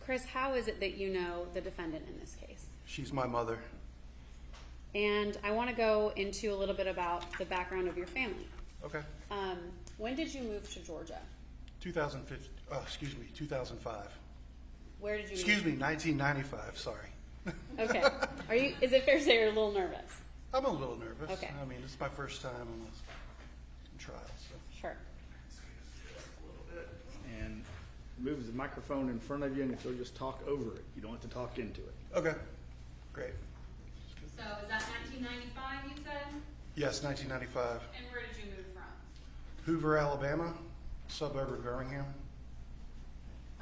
Chris, how is it that you know the defendant in this case? She's my mother. And I want to go into a little bit about the background of your family. Okay. When did you move to Georgia? 2005. Where did you Excuse move? me, 1995, sorry. Okay. Is it fair to say you're a little nervous? I'm a little nervous. Okay. I mean, it's my first time on this trial, so. Sure. And move the microphone in front of you, and if you'll just talk over it. You don't have to talk into it. Okay, great. So is that 1995 you said? Yes, 1995. And where did you move from? Hoover, Alabama, suburb of Birmingham.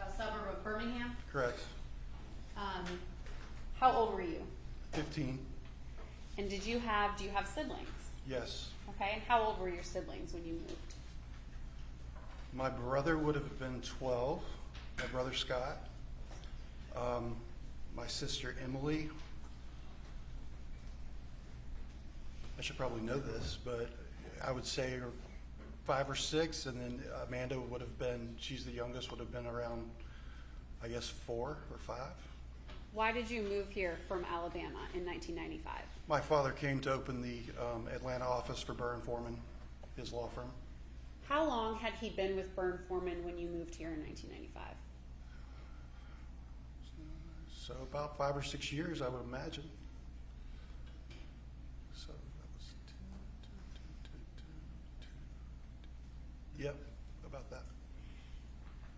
A suburb of Birmingham? Correct. How old were you? 15. And do you have siblings? Yes. Okay, and how old were your siblings when you moved? My brother would have been 12, my brother Scott. My sister Emily, I should probably know this, but I would say 5 or 6, and then Amanda would have been, she's the youngest, would have been around, I guess, 4 or 5. Why did you move here from Alabama in 1995? My father came to open the Atlanta office for Byrne Foreman, his law firm. How long had he been with Byrne Foreman when you moved here in 1995? So about 5 or 6 years, I would imagine. So that was yep, about that.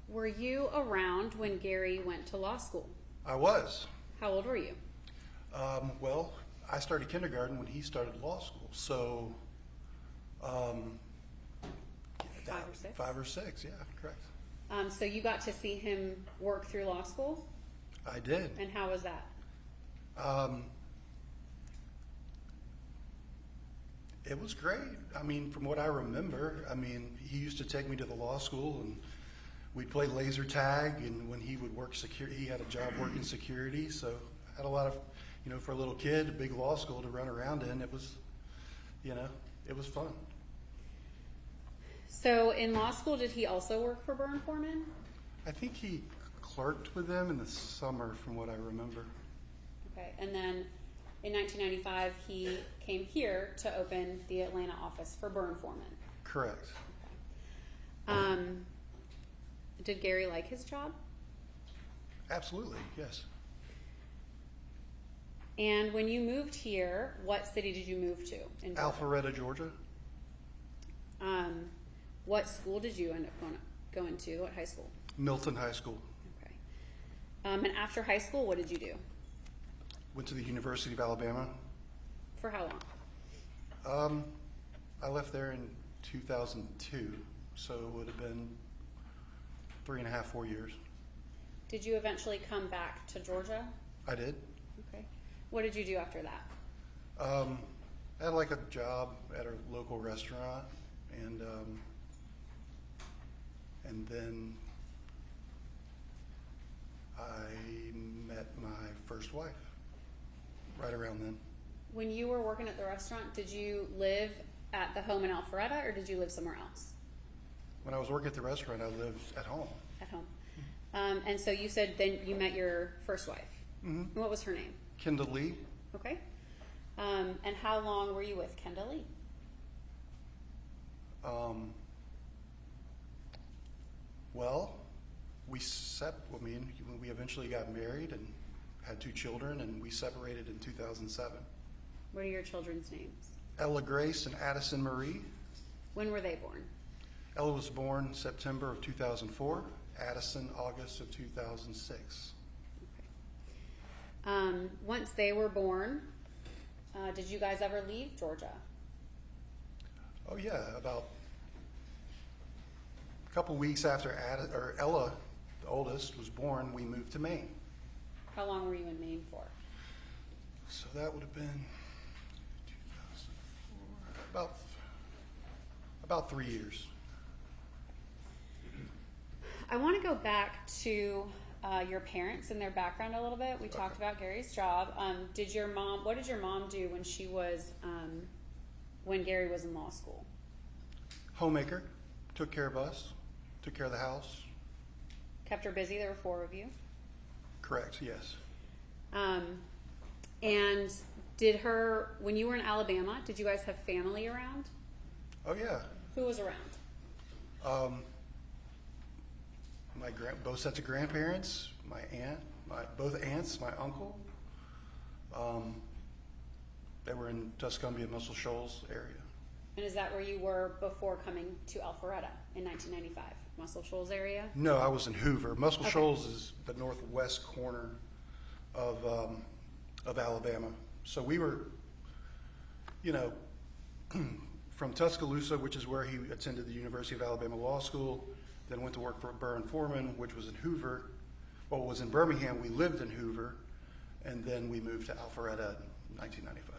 Were you around when Gary went to law school? I was. How old were you? Well, I started kindergarten when he started law school, so 5 or 6? 5 or 6, yeah, correct. So you got to see him work through law school? I did. And how was that? It was great. I mean, from what I remember, I mean, he used to take me to the law school and we'd play laser tag, and when he would work security, he had a job working security, so I had a lot of, for a little kid, a big law school to run around in, it was, it was fun. So in law school, did he also work for Byrne Foreman? I think he clerked with them in the summer, from what I remember. Okay, and then in 1995, he came here to open the Atlanta office for Byrne Foreman. Correct. Okay. Did Gary like his job? Absolutely, yes. And when you moved here, what city did you move to? In Georgia? Alpharetta, Georgia. What school did you end up going to? What high school? Milton High School. Okay. And after high school, what did you do? Went to the University of Alabama. For how long? I left there in 2002, so it would have been 3.5, 4 years. Did you eventually come back to Georgia? I did. Okay. What did you do after that? I had like a job at a local restaurant, and then I met my first wife right around then. When you were working at the restaurant, did you live at the home in Alpharetta, or did you live somewhere else? When I was working at the restaurant, I lived at home. At home. And so you said then you met your first wife. Mm-hmm. And what was her name? Kendall Lee. Okay. And how long were you with Kendall Lee? Well, we eventually got married and had 2 children, and we separated in 2007. What are your children's names? Ella Grace and Addison Marie. When were they born? Ella was born September of 2004, Addison August of 2006. Okay. Once they were born, did you guys ever leave Georgia? Oh yeah, about a couple weeks after Ella, the oldest, was born, we moved to Maine. How long were you in Maine for? So that would have been 2004, about 3 years. I want to go back to your parents and their background a little bit. We talked about Gary's job. What did your mom do when she was, when Gary was in law school? Homemaker, took care of us, took care of the house. Kept her busy. There were 4 of you. Correct, yes. And when you were in Alabama, did you guys have family around? Oh, yeah. Who was around? Both sets of grandparents, both aunts, my uncle. They were in Tuscumbia, Muscle Shoals area. And is that where you were before coming to Alpharetta in 1995? Muscle Shoals area? No, I was in Hoover. Muscle Okay. Shoals is the northwest corner of Alabama. So we were, from Tuscaloosa, which is where he attended the University of Alabama Law School, then went to work for Burr & Foreman, which was in Hoover. Well, it was in Birmingham. We lived in Hoover, and then we moved to Alpharetta in 1995.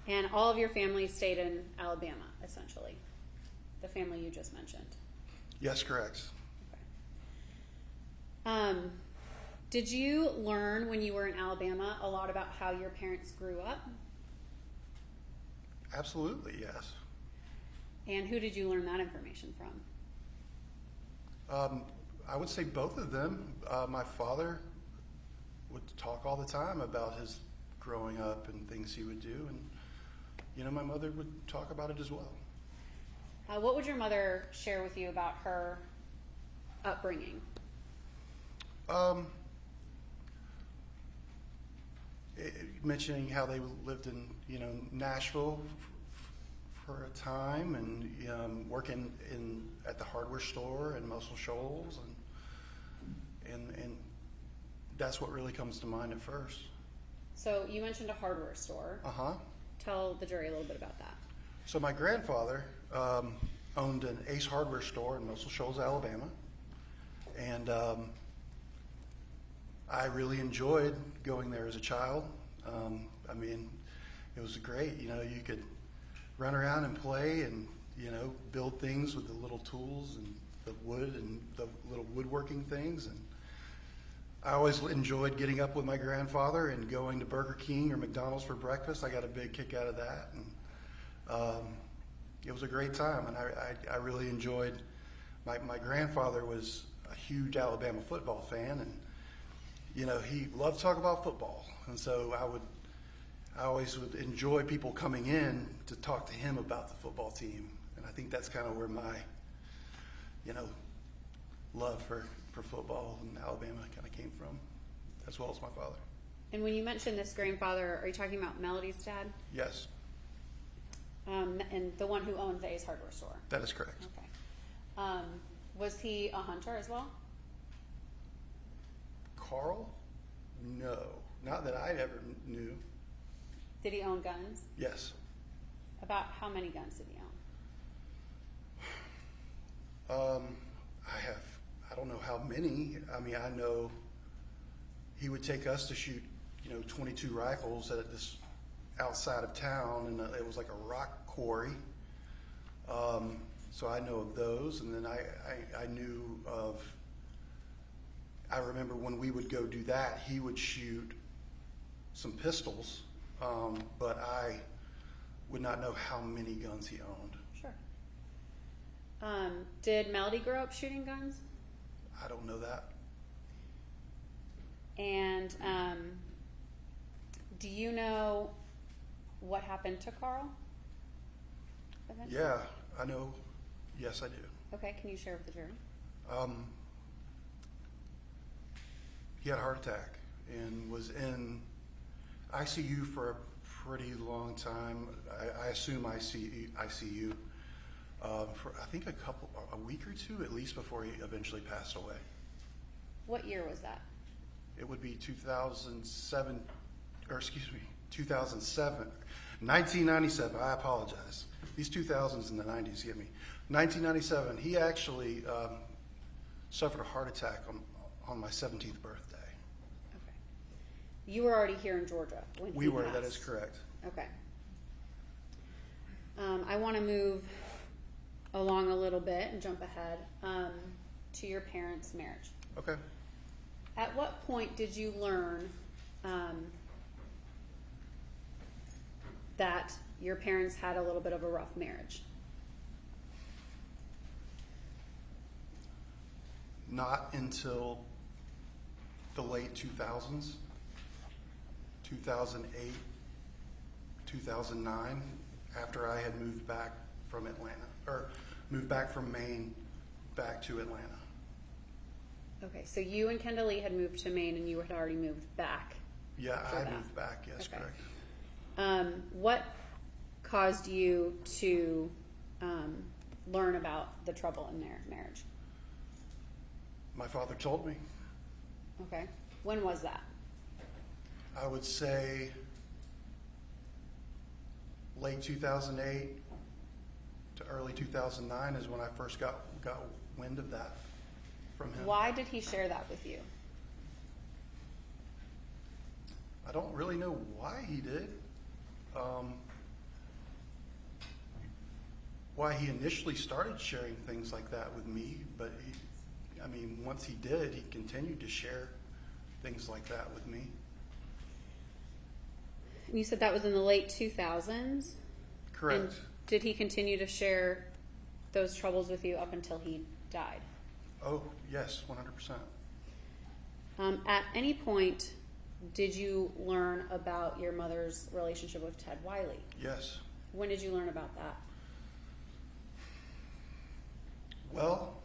And all of your family stayed in Alabama, essentially. The family you just mentioned. Yes, correct. Okay. Did you learn when you were in Alabama a lot about how your parents grew up? Absolutely, yes. And who did you learn that information from? I would say both of them. My father would talk all the time about his growing up and things he would do, and my mother would talk about it as well. What would your mother share with you about her upbringing? Mentioning how they lived in Nashville for a time, and working at the hardware store in Muscle Shoals, and that's what really comes to mind at first. So you mentioned a hardware store. Uh-huh. Tell the jury a little bit about that. So my grandfather owned an Ace hardware store in Muscle Shoals, Alabama, and I really enjoyed going there as a child. It was great. You could run around and play and build things with the little tools and the wood and the little woodworking things. And I always enjoyed getting up with my grandfather and going to Burger King or McDonald's for breakfast. I got a big kick out of that, and it was a great time. And I really enjoyed. My grandfather was a huge Alabama football fan, and he loved to talk about football, and so I always would enjoy people coming in to talk to him about the football team, and I think that's kind of where my love for football in Alabama kind of came from, as well as my father. And when you mentioned this grandfather, are you talking about Melody's dad? Yes, And the one who owned the Ace hardware store? that is correct. Okay. Was he a hunter as well? Carl? No, not that I ever knew. Did he own guns? Yes. About how many guns did he own? I don't know how many. I know he would take us to shoot, 22 rifles at this outside of town, and it was like a rock quarry. So I know of those, and then I knew of. I remember when we would go do that, he would shoot some pistols, but I would not know how many guns he owned. Sure. Did Melody grow up shooting guns? I don't know that. And do you know what happened to Carl eventually? Yeah, I know. Yes, I do. Okay, can you share with the jury? He had a heart attack and was in ICU for a pretty long time. I assume ICU for I think a week or two at least before he eventually passed away. What year was that? It would be 2007, 1997. I apologize. These 2000s and the 90s get me. 1997. He actually suffered a heart attack on my 17th birthday. Okay. You were already here in Georgia when We he were. passed. That is correct. Okay. I want to move along a little bit and jump ahead to your parents' marriage. Okay. At what point did you learn that your parents had a little bit of a rough marriage? Not until the late 2000s, 2008, 2009, after I had moved back from Atlanta, or moved back from Maine back to Atlanta. Okay, so you and Kendall Lee had moved to Maine and you had already moved back. Yeah, for I that. moved back, yes, Okay. correct. What caused you to learn about the trouble in their marriage? My father told me. Okay. When was that? I would say late 2008 to early 2009 is when I first got wind of that from him. Why did he share that with you? I don't really know why he did. Why he initially started sharing things like that with me, but once he did, he continued to share things like that with me. And you said that was in the late 2000s? Correct. And did he continue to share those troubles with you up until he died? Oh, yes, 100%. At any point, did you learn about your mother's relationship with Ted Wiley? Yes. When did you learn about that? Well,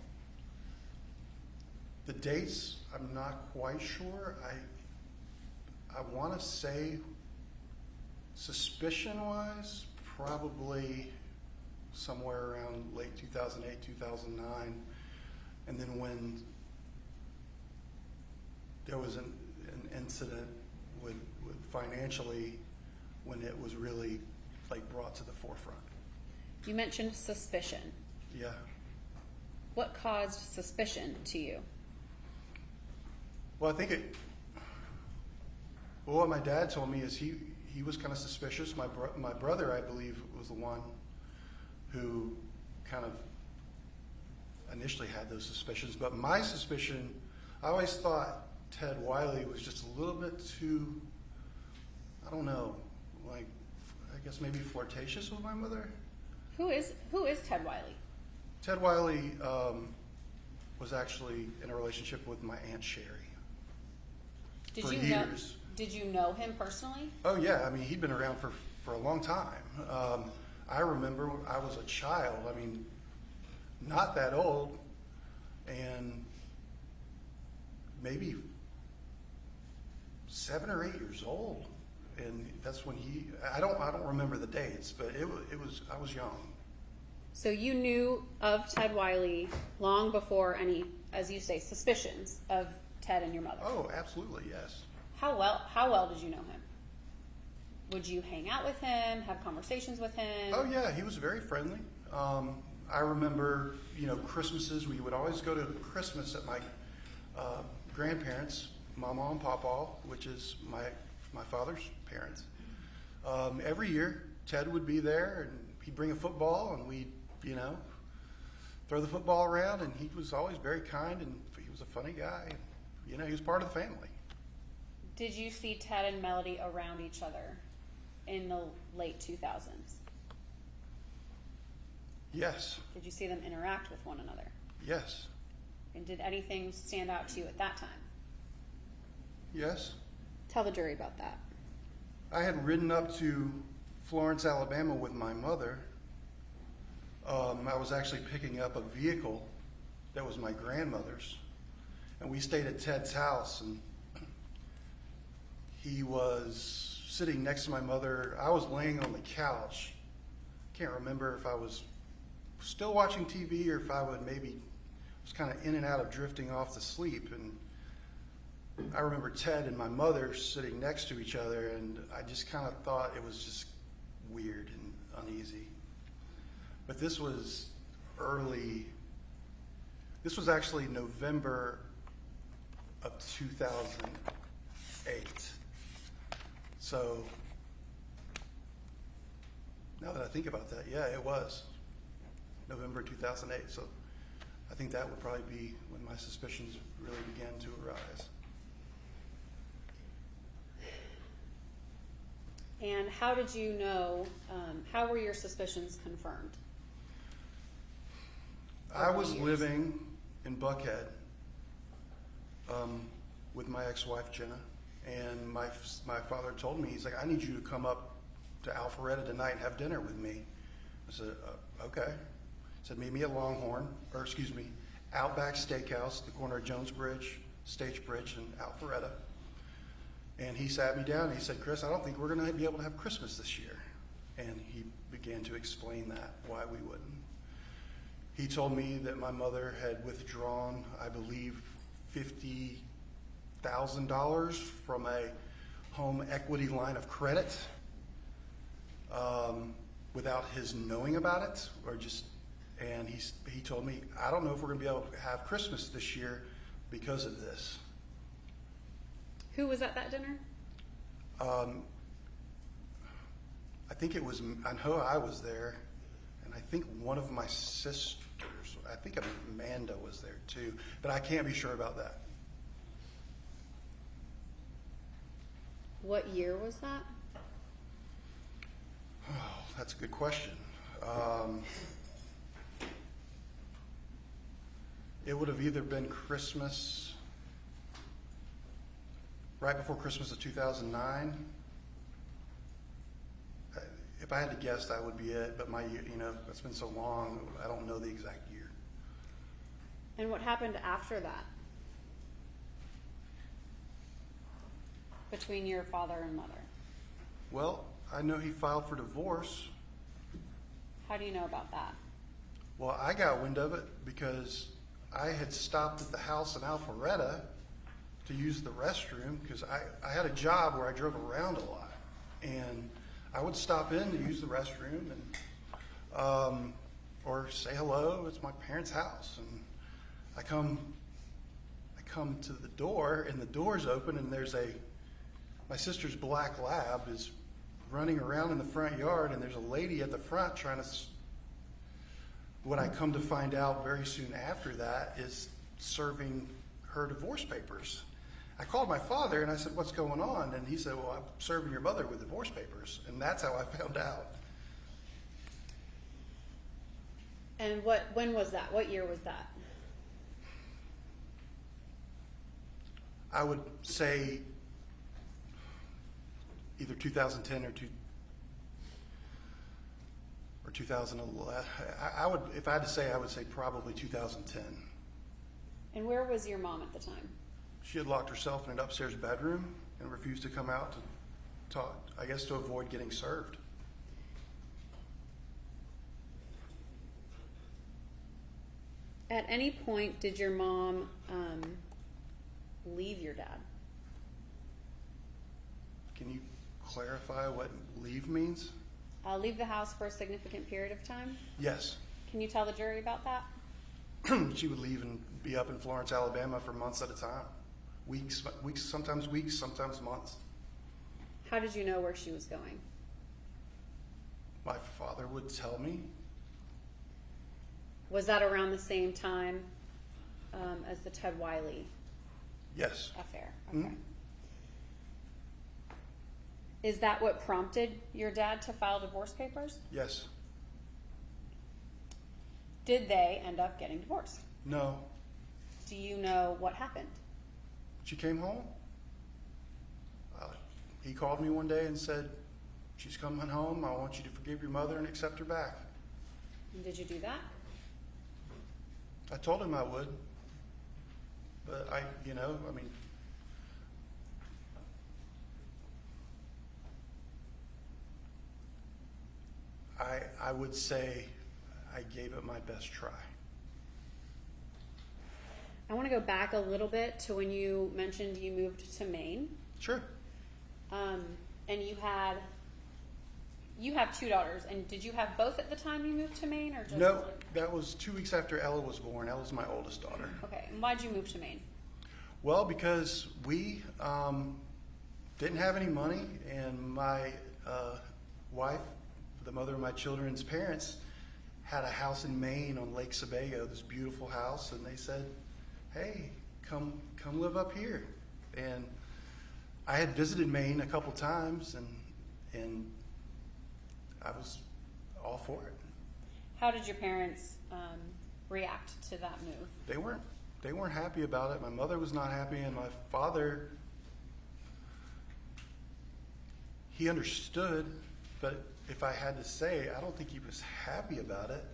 the dates, I'm not quite sure. I want to say, suspicion-wise, probably somewhere around late 2008, 2009. And then when there was an incident with financially, when it was really brought to the forefront. You mentioned suspicion. Yeah. What caused suspicion to you? Well, I think what my dad told me is he was kind of suspicious. My brother, I believe, was the one who kind of initially had those suspicions. But my suspicion, I always thought Ted Wiley was just a little bit too, I don't know, I guess maybe flirtatious with my mother. Who is Ted Wiley? Ted Wiley was actually in a relationship with my Aunt Sherry. Did for you years. Did you know him personally? Oh yeah, he'd been around for a long time. I remember when I was a child. Not that old, and maybe 7 or 8 years old, and that's when I don't remember the dates, but I was young. So you knew of Ted Wiley long before any, as you say, suspicions of Ted and your mother. Oh, absolutely, yes. How well did you know him? Would you hang out with him, have conversations with him? Oh yeah, he was very friendly. I remember, Christmases, we would always go to Christmas at my grandparents, Mama and Papa, which is my father's parents. Every year, Ted would be there, and he'd bring a football, and we'd, throw the football around, and he was always very kind, and he was a funny guy. He was part of the family. Did you see Ted and Melody around each other in the late 2000s? Yes. Did you see them interact with one another? Yes. And did anything stand out to you at that time? Yes. Tell the jury about that. I had ridden up to Florence, Alabama with my mother. I was actually picking up a vehicle that was my grandmother's, and we stayed at Ted's house, and he was sitting next to my mother. I was laying on the couch. Can't remember if I was still watching TV or if I was kind of in and out of drifting off to sleep. And I remember Ted and my mother sitting next to each other, and I just kind of thought it was just weird and uneasy. But this was actually November of 2008. So now that I think about that, yeah, it was November 2008. So I think that would probably be when my suspicions really began to arise. And how did you know, how were your suspicions confirmed? I was living in Buckhead with my ex-wife Jenna, and my father told me, he's like, I need you to come up to Alpharetta tonight and have dinner with me. I said, okay. He said, meet me at Outback Steakhouse at the corner of Jones Bridge, Stage Bridge, and Alpharetta. And he sat me down and he said, Chris, I don't think we're going to be able to have Christmas this year. And he began to explain that, why we wouldn't. He told me that my mother had withdrawn, I believe, $50,000 from a home equity line of credit without his knowing about it, and he told me, I don't know if we're going to be able to have Christmas this year because of this. Who was at that dinner? I think it was, I know I was there, and I think one of my sisters, I think Amanda was there too, but I can't be sure about that. What year was that? Oh, that's a good question. It would have either been Christmas, right before Christmas of 2009. If I had to guess, that would be it. But it's been so long, I don't know the exact year. And what happened after that? Between your father and mother? Well, I know he filed for divorce. How do you know about that? Well, I got wind of it because I had stopped at the house in Alpharetta to use the restroom because I had a job where I drove around a lot. And I would stop in to use the restroom and or say hello. It's my parents' house. And I come to the door, and the door's open, and my sister's black lab is running around in the front yard, and there's a lady at the front trying to, what I come to find out very soon after that, is serving her divorce papers. I called my father and I said, what's going on? And he said, well, I'm serving your mother with divorce papers. And that's how I found out. And when was that? What year was that? I would say either 2010 or 2011. I would, if I had to say, I would say probably 2010. And where was your mom at the time? She had locked herself in an upstairs bedroom and refused to come out to talk, I guess to avoid getting served. At any point, did your mom leave your dad? Can you clarify what leave means? Leave the house for a significant period of time? Yes. Can you tell the jury about that? She would leave and be up in Florence, Alabama for months at a time. Weeks, sometimes months. How did you know where she was going? My father would tell me. Was that around the same time as the Ted Wiley Yes. affair? Okay. Mm-hmm. Is that what prompted your dad to file divorce papers? Yes. Did they end up getting divorced? No. Do you know what happened? She came home. He called me one day and said, she's coming home. I want you to forgive your mother and accept her back. And did you do that? I told him I would. But I would say I gave it my best try. I want to go back a little bit to when you mentioned you moved to Maine. Sure. And you have two daughters. And did you have both at the time you moved to Maine, or just No, one? that was 2 weeks after Ella was born. Ella's my oldest daughter. Okay. And why'd you move to Maine? Well, because we didn't have any money, and my wife, the mother of my children's parents, had a house in Maine on Lake Sebago, this beautiful house, and they said, hey, come live up here. And I had visited Maine a couple times, and I was all for it. How did your parents react to that move? They they weren't happy about it. My mother was not happy, and my father, he understood, but if I had to say, I don't think he was happy about it.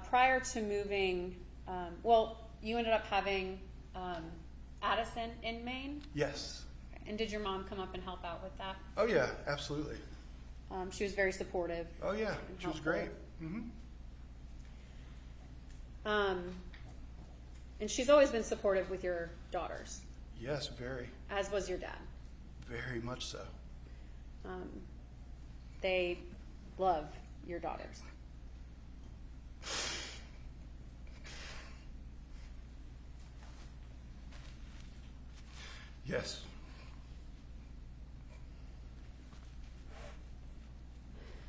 Prior to moving, you ended up having Addison in Maine? Yes. And did your mom come up and help out with that? Oh yeah, absolutely. She was very supportive. Oh yeah, and she was helpful. great. Mm-hmm. And she's always been supportive with your daughters, Yes, very, as was your dad. very much so. They love your daughters. Yes.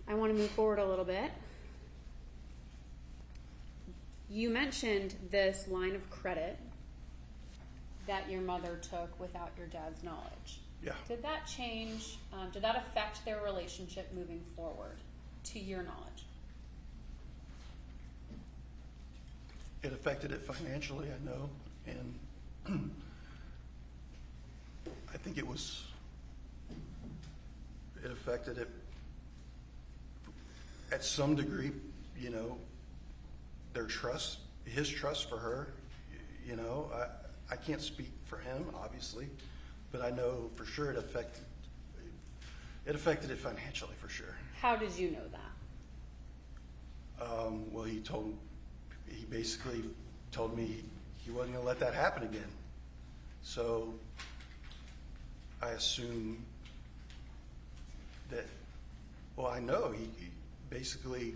I want to move forward a little bit. You mentioned this line of credit that your mother took without your dad's knowledge. Yeah. Did that change, did that affect their relationship moving forward, to your knowledge? It affected it financially, I know, and I think it affected it at some degree, you know, their trust, his trust for her, you know. I can't speak for him, obviously, but I know for sure it affected it financially, for sure. How did you know that? Well, he basically told me he wasn't going to let that happen again. So I assume that, well, I know he basically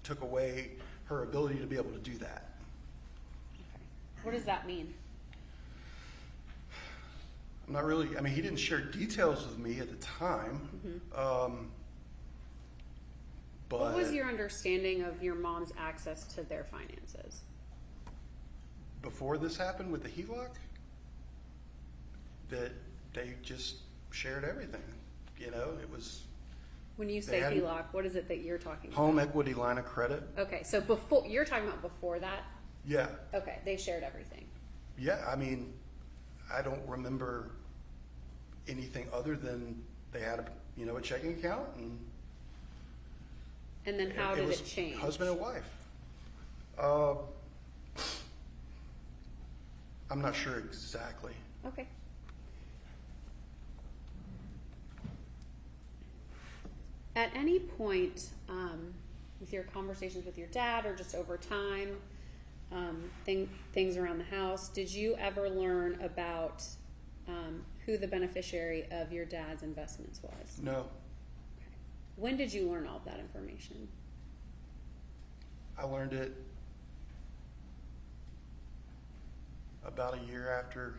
took away her ability to be able to do that. Okay. What does that mean? I'm not really, I mean, he didn't share details with me at the time. But What was your understanding of your mom's access to their finances? before this happened with the HELOC, that they just shared everything. You know, it was When you say had- HELOC, what is it that you're talking about? home equity line of credit. Okay, so before, you're talking about before that? Yeah. Okay, they shared everything. Yeah, I mean, I don't remember anything other than they had a checking account, And then how did was it change? husband and wife. I'm not sure exactly. Okay. At any point with your conversations with your dad or just over time, things around the house, did you ever learn about who the beneficiary of your dad's investments was? No, Okay. When did you learn all of that information? I learned it about a year after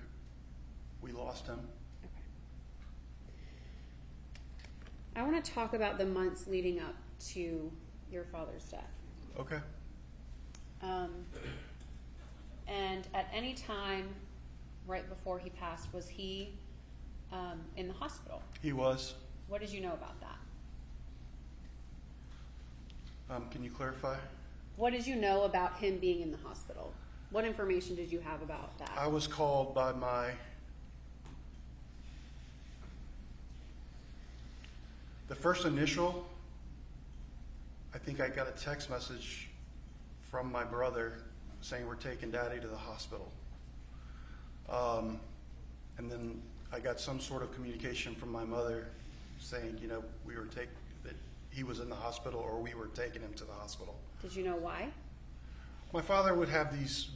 we lost him. Okay. I want to talk about the months leading up to your father's death. Okay. And at any time right before he passed, was he in the hospital? He was. What did you know about that? Can you clarify? What did you know about him being in the hospital? What information did you have about that? I was called by the first initial, I think I got a text message from my brother saying we're taking Daddy to the hospital. And then I got some sort of communication from my mother saying, that he was in the hospital or we were taking him to the hospital. Did you know why? My father would have these,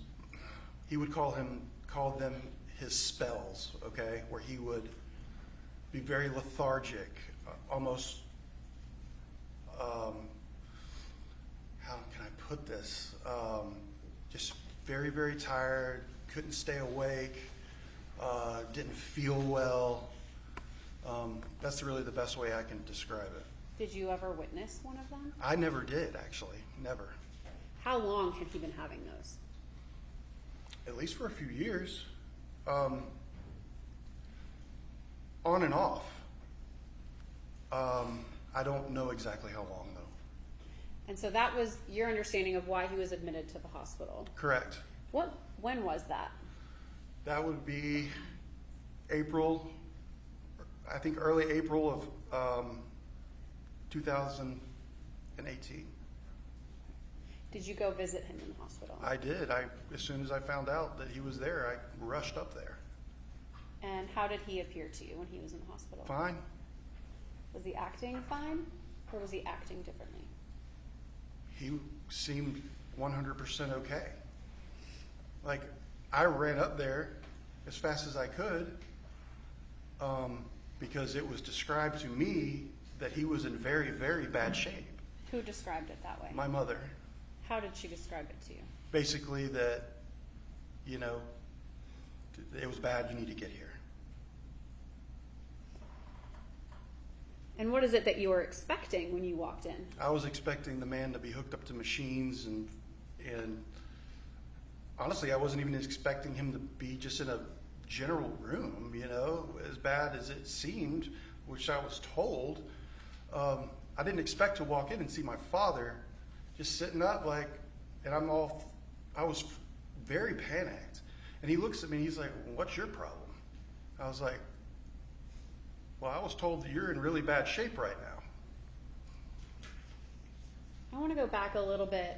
he would call them his spells, okay, where he would be very lethargic, almost, how can I put this? Just very, very tired, couldn't stay awake, didn't feel well. That's really the best way I can describe it. Did you ever witness one of them? I never did, actually, never. How long had he been having those? At least for a few years. On and off. I don't know exactly how long, though. And so that was your understanding of why he was admitted to the hospital. Correct. When was that? That would be April, I think early April of 2018. Did you go visit him in the hospital? I did. As soon as I found out that he was there, I rushed up there. And how did he appear to you when he was in the hospital? Fine. Was he acting fine, or was he acting differently? He seemed 100% okay. Like, I ran up there as fast as I could because it was described to me that he was in very, very bad shape. Who described it that way? My mother. How did she describe it to you? Basically that, it was bad, you need to get here. And what is it that you were expecting when you walked in? I was expecting the man to be hooked up to machines and honestly, I wasn't even expecting him to be just in a general room, as bad as it seemed, which I was told. I didn't expect to walk in and see my father just sitting up and I was very panicked. And he looks at me and he's like, well, what's your problem? I was like, well, I was told that you're in really bad shape right now. I want to go back a little bit.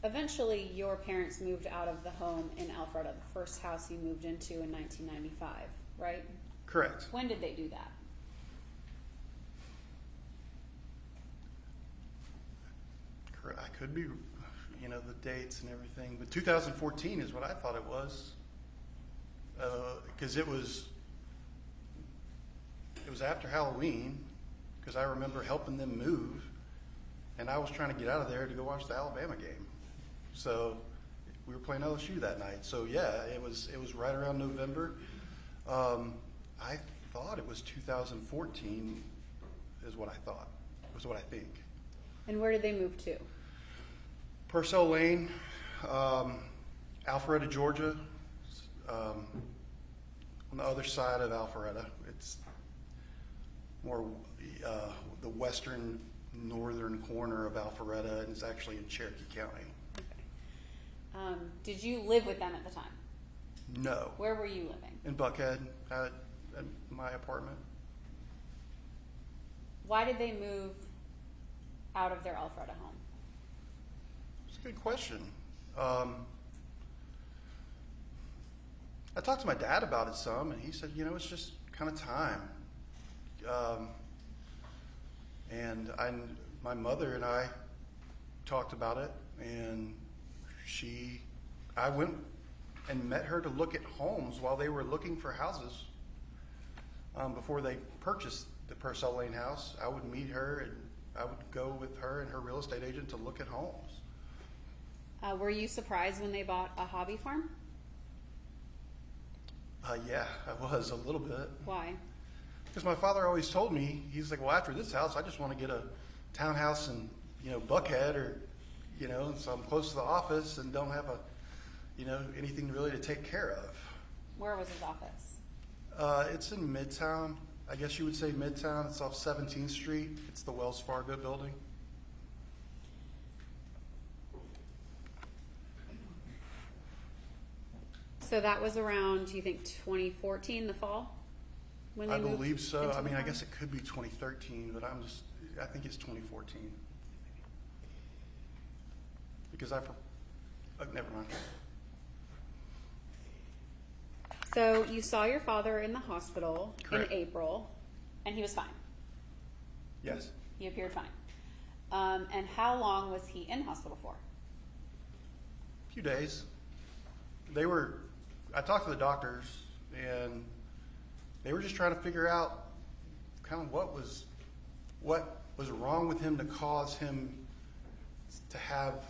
Eventually, your parents moved out of the home in Alpharetta, the first house you moved into in 1995, right? Correct. When did they do that? Correct. I could be, the dates and everything, but 2014 is what I thought it was. Because it was after Halloween, because I remember helping them move, and I was trying to get out of there to go watch the Alabama game. So we were playing LSU that night. So yeah, it was right around November. I thought it was 2014 is what I thought, was what I think. And where did they move to? Purcell Lane, Alpharetta, Georgia. On the other side of Alpharetta. It's more the western northern corner of Alpharetta, and it's actually in Cherokee County. Okay. Did you live with them at the time? No. Where were you living? In Buckhead, at my apartment. Why did they move out of their Alpharetta home? It's a good question. I talked to my dad about it some, and he said, it's just kind of time. And my mother and I talked about it, and I went and met her to look at homes while they were looking for houses. Before they purchased the Purcell Lane house, I would meet her, and I would go with her and her real estate agent to look at homes. Were you surprised when they bought a hobby farm? Yeah, I was a little bit. Why? Because my father always told me, he's like, well, after this house, I just want to get a townhouse in, Buckhead or, so I'm close to the office and don't have anything really to take care of. Where was his office? It's in Midtown. I guess you would say Midtown. It's off 17th Street. It's the Wells Fargo building. So that was around, do you think, 2014, the fall? When they I moved believe so. into I the mean, I farm? guess it could be 2013, but I think it's 2014. Because never mind. So you saw your father in the hospital Correct. in April, and he was fine. Yes. He appeared fine. And how long was he in hospital for? A few days. I talked to the doctors, and they were just trying to figure out kind of what was wrong with him to cause him to have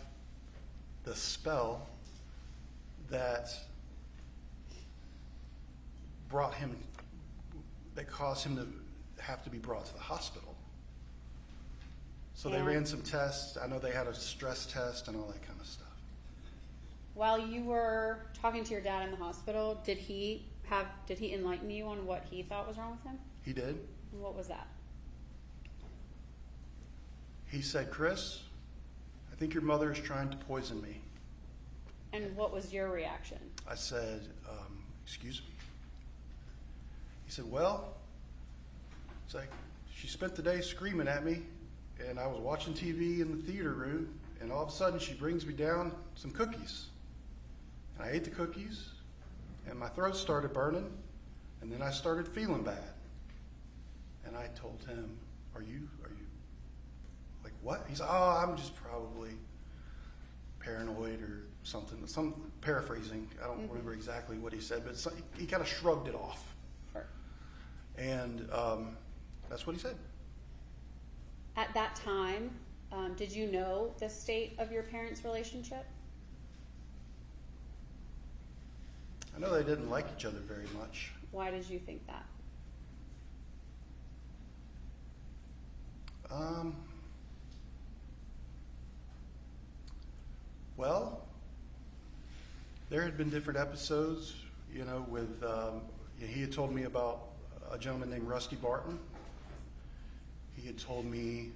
the spell that caused him to have to be brought to the hospital. So they And ran some tests. I know they had a stress test and all that kind of stuff. while you were talking to your dad in the hospital, did he enlighten you on what he thought was wrong with him? He did. And what was that? He said, Chris, I think your mother is trying to poison me. And what was your reaction? I said, excuse me. He said, well, it's like, she spent the day screaming at me, and I was watching TV in the theater room, and all of a sudden she brings me down some cookies. And I ate the cookies, and my throat started burning, and then I started feeling bad. And I told him, are you, like, what? He said, oh, I'm just probably paranoid or something. Some paraphrasing. I don't remember exactly what he said, but he kind of shrugged it off. Sure. And that's what he said. At that time, did you know the state of your parents' relationship? I know they didn't like each other very much. Why did you think that? Well, there had been different episodes, you know, with, he had told me about a gentleman named Rusty Barton. He had told me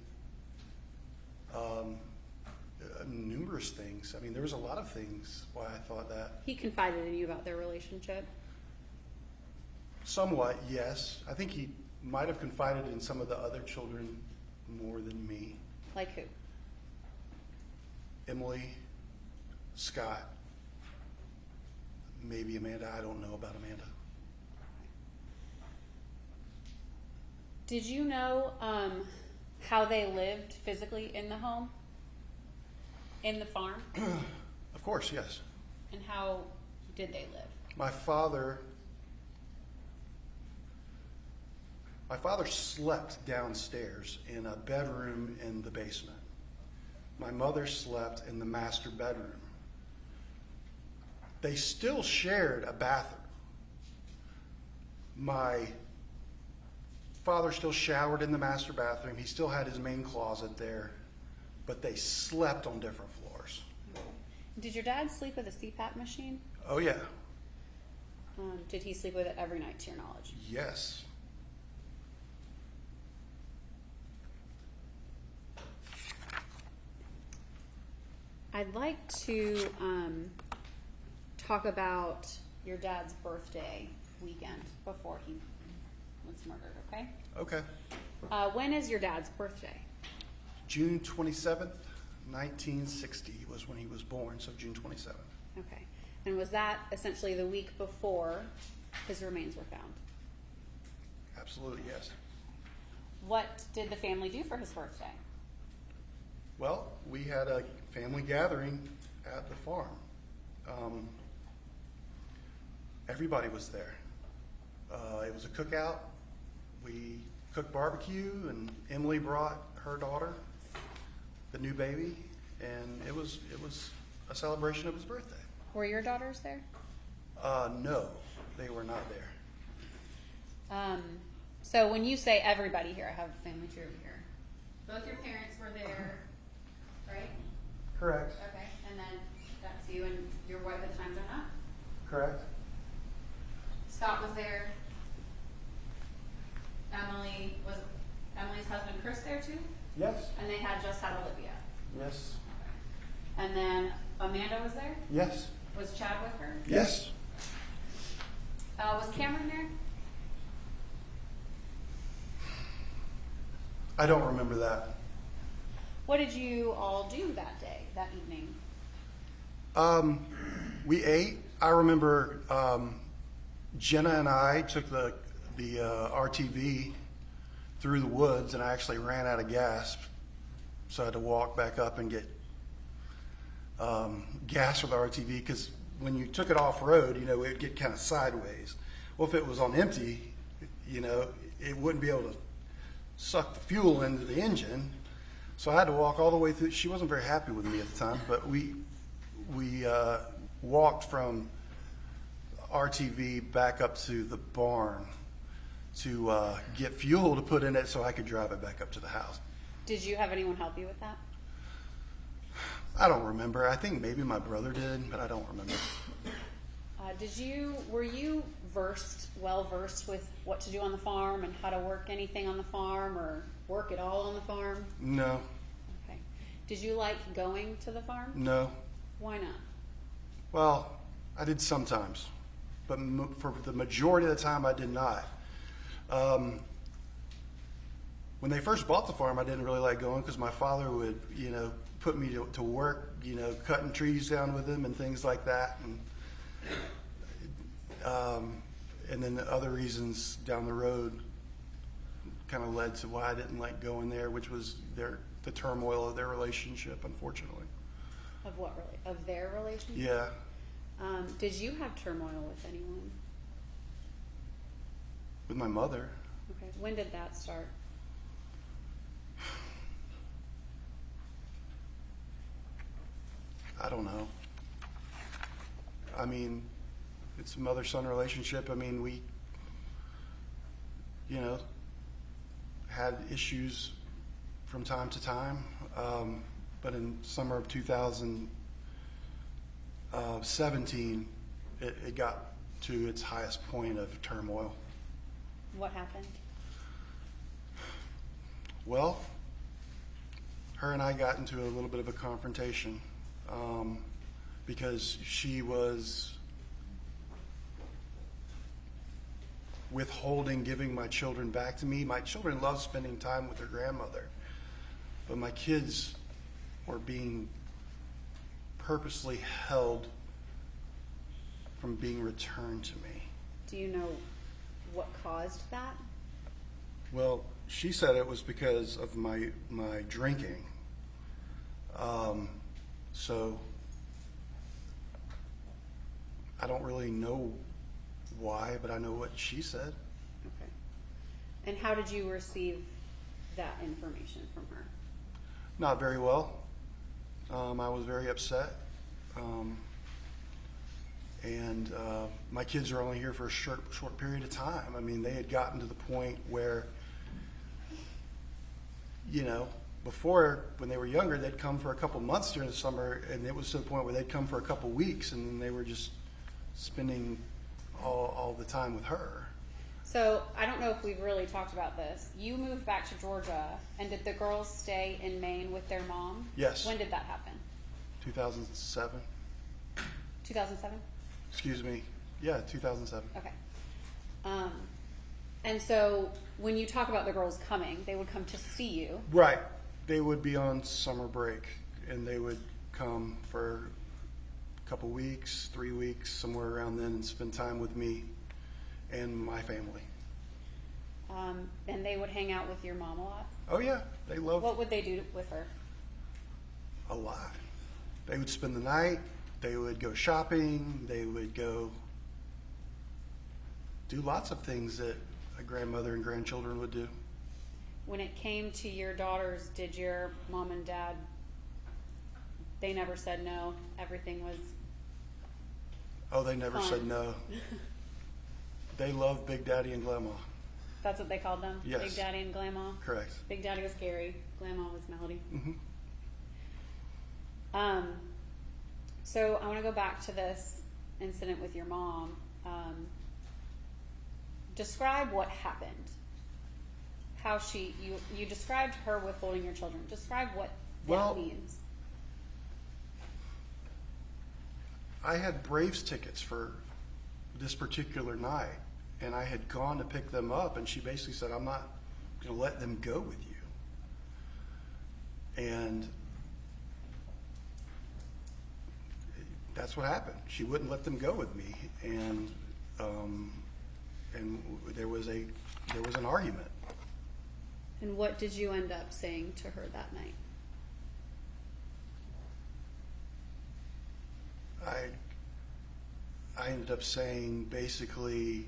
numerous things. I mean, there was a lot of things why I thought that. He confided in you about their relationship? Somewhat, yes. I think he might have confided in some of the other children more than me. Like who? Emily, Scott, maybe Amanda. I don't know about Amanda. Did you know how they lived physically in the home? In the farm? Of course, yes. And how did they live? My father slept downstairs in a bedroom in the basement. My mother slept in the master bedroom. They still shared a bathroom. My father still showered in the master bathroom. He still had his main closet there, but they slept on different floors. Did your dad sleep with a CPAP machine? Oh, yeah. Did he sleep with it every night, to your knowledge? Yes. I'd like to talk about your dad's birthday weekend before he was murdered, okay? Okay. When is your dad's birthday? June 27th, 1960 was when he was born, so June 27th. Okay. And was that essentially the week before his remains were found? Absolutely, yes. What did the family do for his birthday? Well, we had a family gathering at the farm. Everybody was there. It was a cookout. We cooked barbecue, and Emily brought her daughter, the new baby, and it was a celebration of his birthday. Were your daughters there? No, they were not there. So when you say everybody here, I have a family tree over here. Both your parents were there, right? Correct. Okay, and then that's you and your wife at the time, Jenna? Correct. Scott was there. Was Emily's husband Chris there too? Yes. And they had just had Olivia. Yes. And then Amanda was there? Yes. Was Chad with her? Yes. Was Cameron there? I don't remember that. What did you all do that day, that evening? We ate. I remember Jenna and I took the RTV through the woods, and I actually ran out of gas, so I had to walk back up and get gas for the RTV, because when you took it off road, you know, it would get kind of sideways. Well, if it was on empty, you know, it wouldn't be able to suck the fuel into the engine. So I had to walk all the way through. She wasn't very happy with me at the time, but we walked from RTV back up to the barn to get fuel to put in it so I could drive it back up to the house. Did you have anyone help you with that? I don't remember. I think maybe my brother did, but I don't remember. Were you well versed with what to do on the farm and how to work anything on the farm or work at all on the farm? No. Did you like going to the farm? No. Why not? Well, I did sometimes, but for the majority of the time I did not. When they first bought the farm, I didn't really like going because my father would, put me to work, cutting trees down with him and things like that. And then the other reasons down the road kind of led to why I didn't like going there, which was the turmoil of their relationship, unfortunately. Of what really? Of their relationship? Yeah. Did you have turmoil with anyone? With my mother. Okay. When did that start? I don't know. I mean, it's a mother-son relationship. I mean, we, had issues from time to time. But in summer of 2017, it got to its highest point of turmoil. What happened? Well, her and I got into a little bit of a confrontation because she was withholding giving my children back to me. My children love spending time with their grandmother, but my kids were being purposely held from being returned to me. Do you know what caused that? Well, she said it was because of my drinking. So I don't really know why, but I know what she said. Okay. And how did you receive that information from her? Not very well. I was very upset. And my kids are only here for a short period of time. I mean, they had gotten to the point where, before, when they were younger, they'd come for a couple months during the summer, and it was to the point where they'd come for a couple weeks, and then they were just spending all the time with her. So I don't know if we've really talked about this. You moved back to Georgia, and did the girls stay in Maine with their mom? Yes. When did that happen? 2007. 2007? Excuse me. Yeah, 2007. Okay. And so when you talk about the girls coming, they would come to see you. Right. They would be on summer break, and they would come for a couple weeks, 3 weeks, somewhere around then, and spend time with me and my family. And they would hang out with your mom a lot? Oh, yeah. They love What would they do with her? a lot. They would spend the night. They would go shopping. They would go do lots of things that a grandmother and grandchildren would do. When it came to your daughters, did your mom and dad, they never said no? Everything was Oh, they never fun. said no. They love Big Daddy and Grandma. That's what they called them? Yes. Big Daddy and Grandma? Correct. Big Daddy was Gary. Grandma was Melody. Mm-hmm. So I want to go back to this incident with your mom. Describe what happened. How you described her withholding your children. Describe what that means. I had Braves tickets for this particular night, and I had gone to pick them up, and she basically said, I'm not going to let them go with you. And that's what happened. She wouldn't let them go with me, and there was an argument. And what did you end up saying to her that night? I ended up saying basically,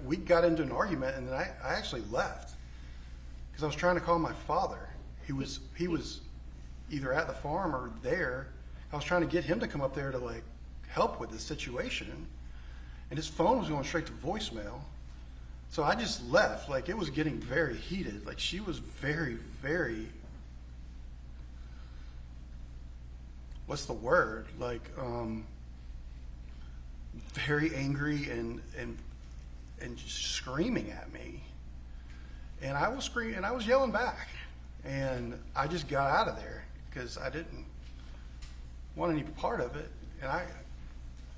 we got into an argument, and then I actually left because I was trying to call my father. He was either at the farm or there. I was trying to get him to come up there to help with the situation, and his phone was going straight to voicemail. So I just left. It was getting very heated. She was very, very, what's the word? Very angry and just screaming at me. And I was screaming, and I was yelling back. And I just got out of there. because I didn't want any part of it. And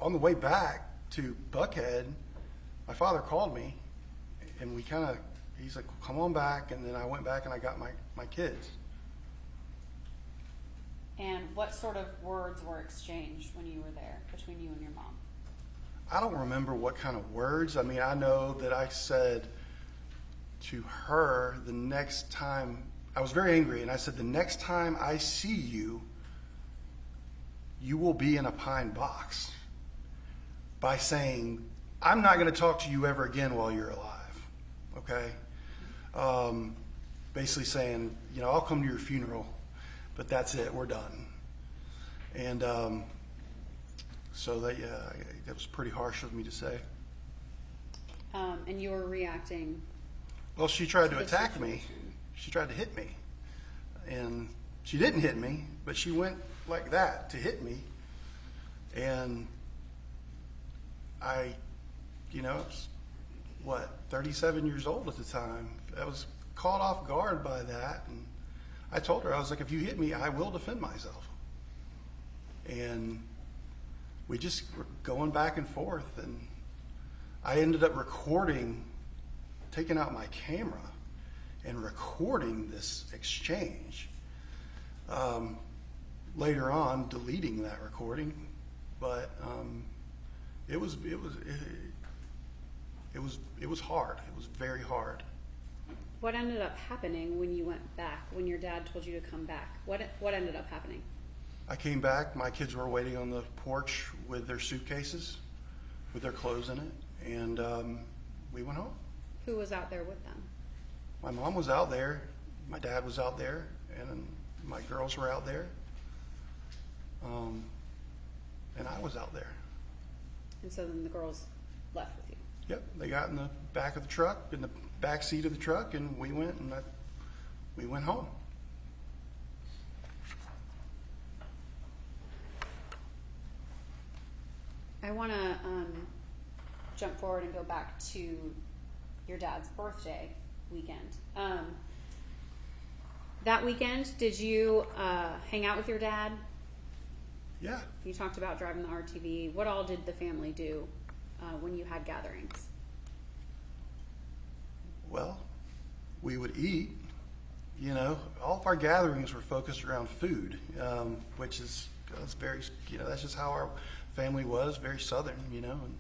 on the way back to Buckhead, my father called me, and he's like, come on back. And then I went back and I got my kids. And what sort of words were exchanged when you were there between you and your mom? I don't remember what kind of words. I mean, I know that I said to her the next time, I was very angry, and I said, the next time I see you, you will be in a pine box, by saying, I'm not going to talk to you ever again while you're alive, okay? Basically saying, I'll come to your funeral, but that's it, we're done. And so that was pretty harsh of me to say. And you were reacting. Well, she tried to the attack me. situation. She tried to hit me. And she didn't hit me, but she went like that to hit me. And I, was, 37 years old at the time. I was caught off guard by that. And I told her, I was like, if you hit me, I will defend myself. And we just were going back and forth. And I ended up taking out my camera and recording this exchange. Later on, deleting that recording, but it was hard. It was very hard. What ended up happening when you went back? When your dad told you to come back, what ended up happening? I came back. My kids were waiting on the porch with their suitcases, with their clothes in it, and we went home. Who was out there with them? My mom was out there, my dad was out there, and my girls were out there, and I was out there. And so then the girls left with you. Yep, they got in the back of the truck, in the back seat of the truck, and we went home. I want to jump forward and go back to your dad's birthday weekend. That weekend, did you hang out with your dad? Yeah. You talked about driving the RTV. What all did the family do when you had gatherings? Well, we would eat. All of our gatherings were focused around food, which is very, that's just how our family was, very Southern, And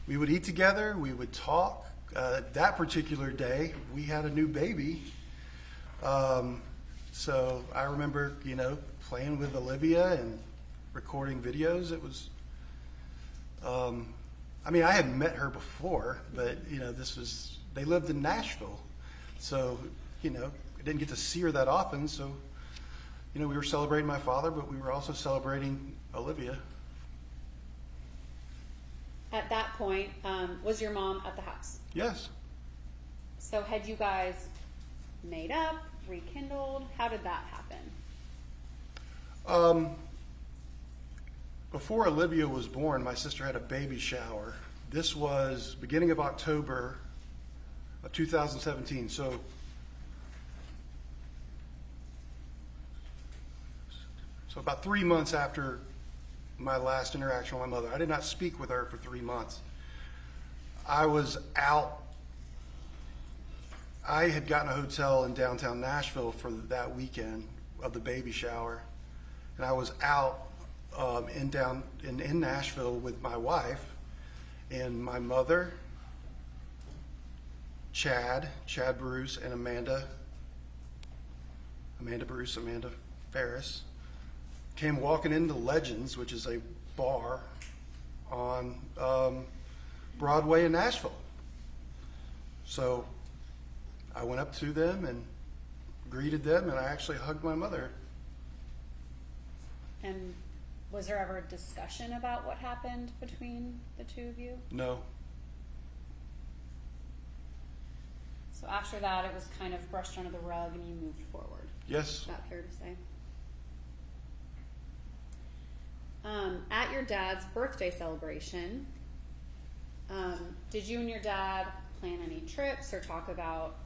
we would eat together. We would talk. That particular day, we had a new baby. So I remember, playing with Olivia and recording videos. It was, I had met her before, but, they lived in Nashville. So, I didn't get to see her that often. So, we were celebrating my father, but we were also celebrating Olivia. At that point, was your mom at the house? Yes. So had you guys made up, rekindled? How did that happen? Before Olivia was born, my sister had a baby shower. This was beginning of October of 2017. So about 3 months after my last interaction with my mother. I did not speak with her for 3 months. I was out. I had gotten a hotel in downtown Nashville for that weekend of the baby shower, and I was out in Nashville with my wife and my mother, Chad Bruce, and Amanda Farris. Came walking into Legends, which is a bar on Broadway in Nashville. So I went up to them and greeted them, and I actually hugged my mother. And was there ever a discussion about what happened between the two of you? No. So after that, it was kind of brushed under the rug and you moved forward. Yes. Is that fair to say? At your dad's birthday celebration, did you and your dad plan any trips or talk about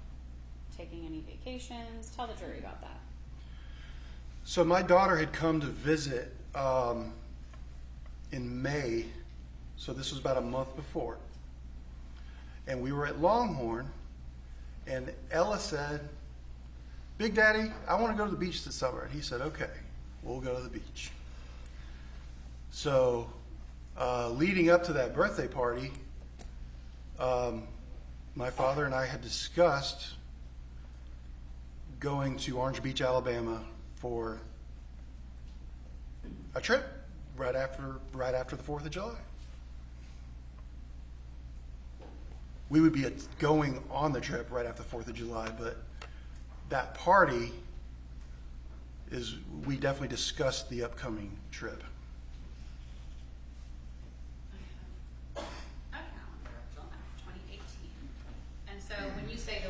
taking any vacations? Tell the jury about that. So my daughter had come to visit in May, so this was about a month before. And we were at Longhorn, and Ella said, "Big Daddy, I want to go to the beach this summer." And he said, "Okay, we'll go to the beach." So leading up to that birthday party, my father and I had discussed going to Orange Beach, Alabama for a trip right after the 4th of July. We would be going on the trip right after the 4th of July, but that party we definitely discussed the upcoming trip. A calendar of July 2018. And so when you say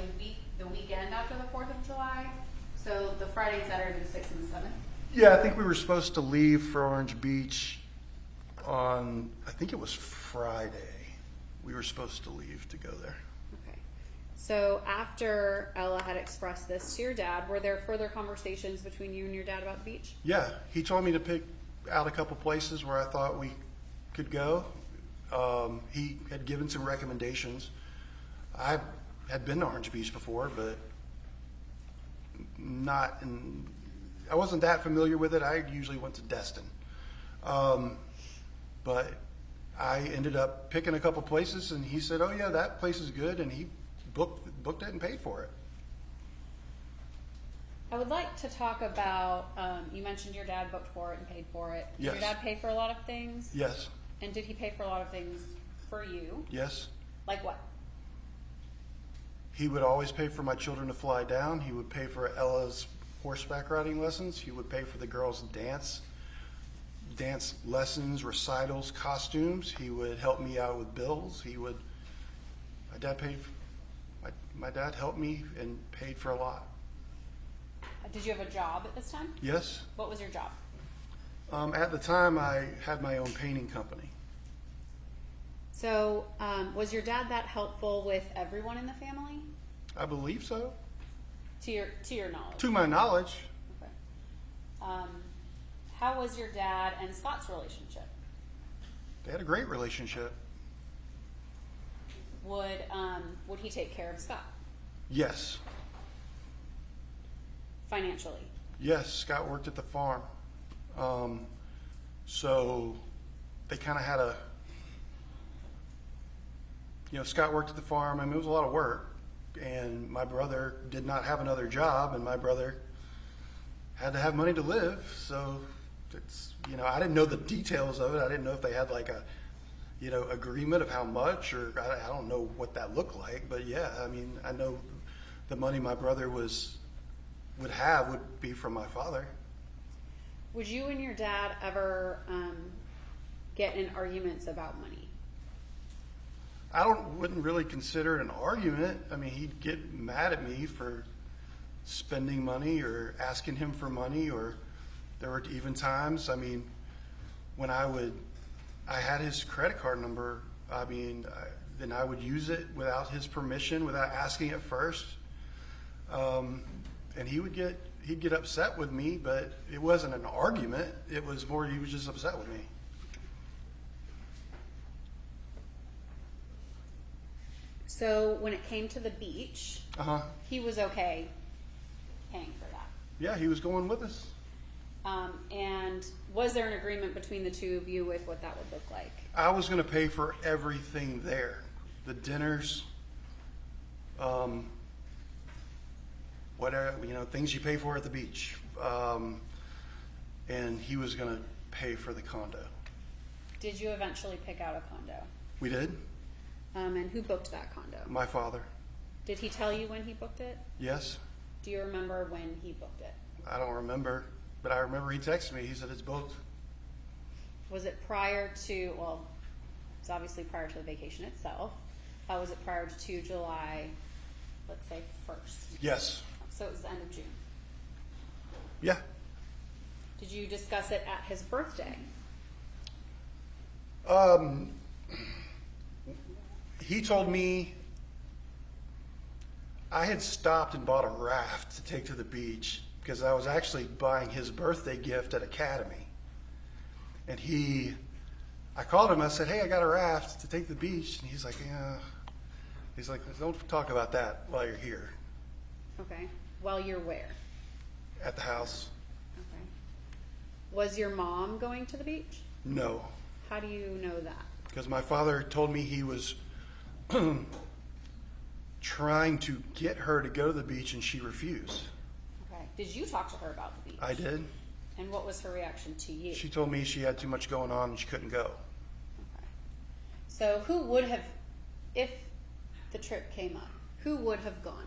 the weekend after the 4th of July, so the Friday, Saturday, the 6th and the 7th? Yeah, I think we were supposed to leave for Orange Beach on, I think it was Friday. We were supposed to leave to go there. Okay. So after Ella had expressed this to your dad, were there further conversations between you and your dad about the beach? Yeah, he told me to pick out a couple places where I thought we could go. He had given some recommendations. I had been to Orange Beach before, but I wasn't that familiar with it. I usually went to Destin. But I ended up picking a couple places, and he said, "Oh yeah, that place is good," and he booked it and paid for it. I would like to talk about, you mentioned your dad booked for it and paid for it. Did Yes. your dad pay for a lot of things? Yes, And did he pay for a lot of things for you? yes. Like what? He would always pay for my children to fly down. He would pay for Ella's horseback riding lessons. He would pay for the girls' dance lessons, recitals, costumes. He would help me out with bills. My dad helped me and paid for a lot. Did you have a job at this time? Yes. What was your job? At the time, I had my own painting company. So, was your dad that helpful with everyone in the family? I believe so. To your knowledge? To my knowledge, Okay. How was your dad and Scott's relationship? they had a great relationship. Would he take care of Scott Yes. financially? Yes, Scott worked at the farm. So they kind of had Scott worked at the farm. I mean, it was a lot of work. And my brother did not have another job, and my brother had to have money to live. So I didn't know the details of it. I didn't know if they had like a, agreement of how much, or I don't know what that looked like. But yeah, I mean, I know the money my brother would be from my father. Would you and your dad ever get in arguments about money? I wouldn't really consider it an argument. I mean, he'd get mad at me for spending money or asking him for money, or there were even times, I mean, when I had his credit card number, I mean, then I would use it without his permission, without asking it first. And he'd get upset with me, but it wasn't an argument. It was more, he was just upset with me. So when it came to the beach, He was okay paying for that. Yeah, he was going with us. And was there an agreement between the two of you with what that would look like? I was going to pay for everything there. The dinners, whatever, things you pay for at the beach. And he was going to pay for the condo. Did you eventually pick out a condo? We did. And who booked that condo? My father. Did he tell you when he booked it? Yes. Do you remember when he booked it? I don't remember, but I remember he texted me. He said it's booked. Was it prior to, well, it's obviously prior to the vacation itself. Was it prior to July, let's say 1st? Yes. So it was the end of June. Yeah. Did you discuss it at his birthday? He told me I had stopped and bought a raft to take to the beach, because I was actually buying his birthday gift at Academy. And I called him, I said, hey, I got a raft to take to the beach. And he's like, yeah. He's like, don't talk about that while you're here. Okay. While you're where? At the house. Okay. Was your mom going to the beach? No. How do you know that? Because my father told me he was trying to get her to go to the beach and she refused. Okay. Did you talk to her about the beach? I did. And what was her reaction to you? She told me she had too much going on and she couldn't go. Okay. So who would have, if the trip came up, who would have gone?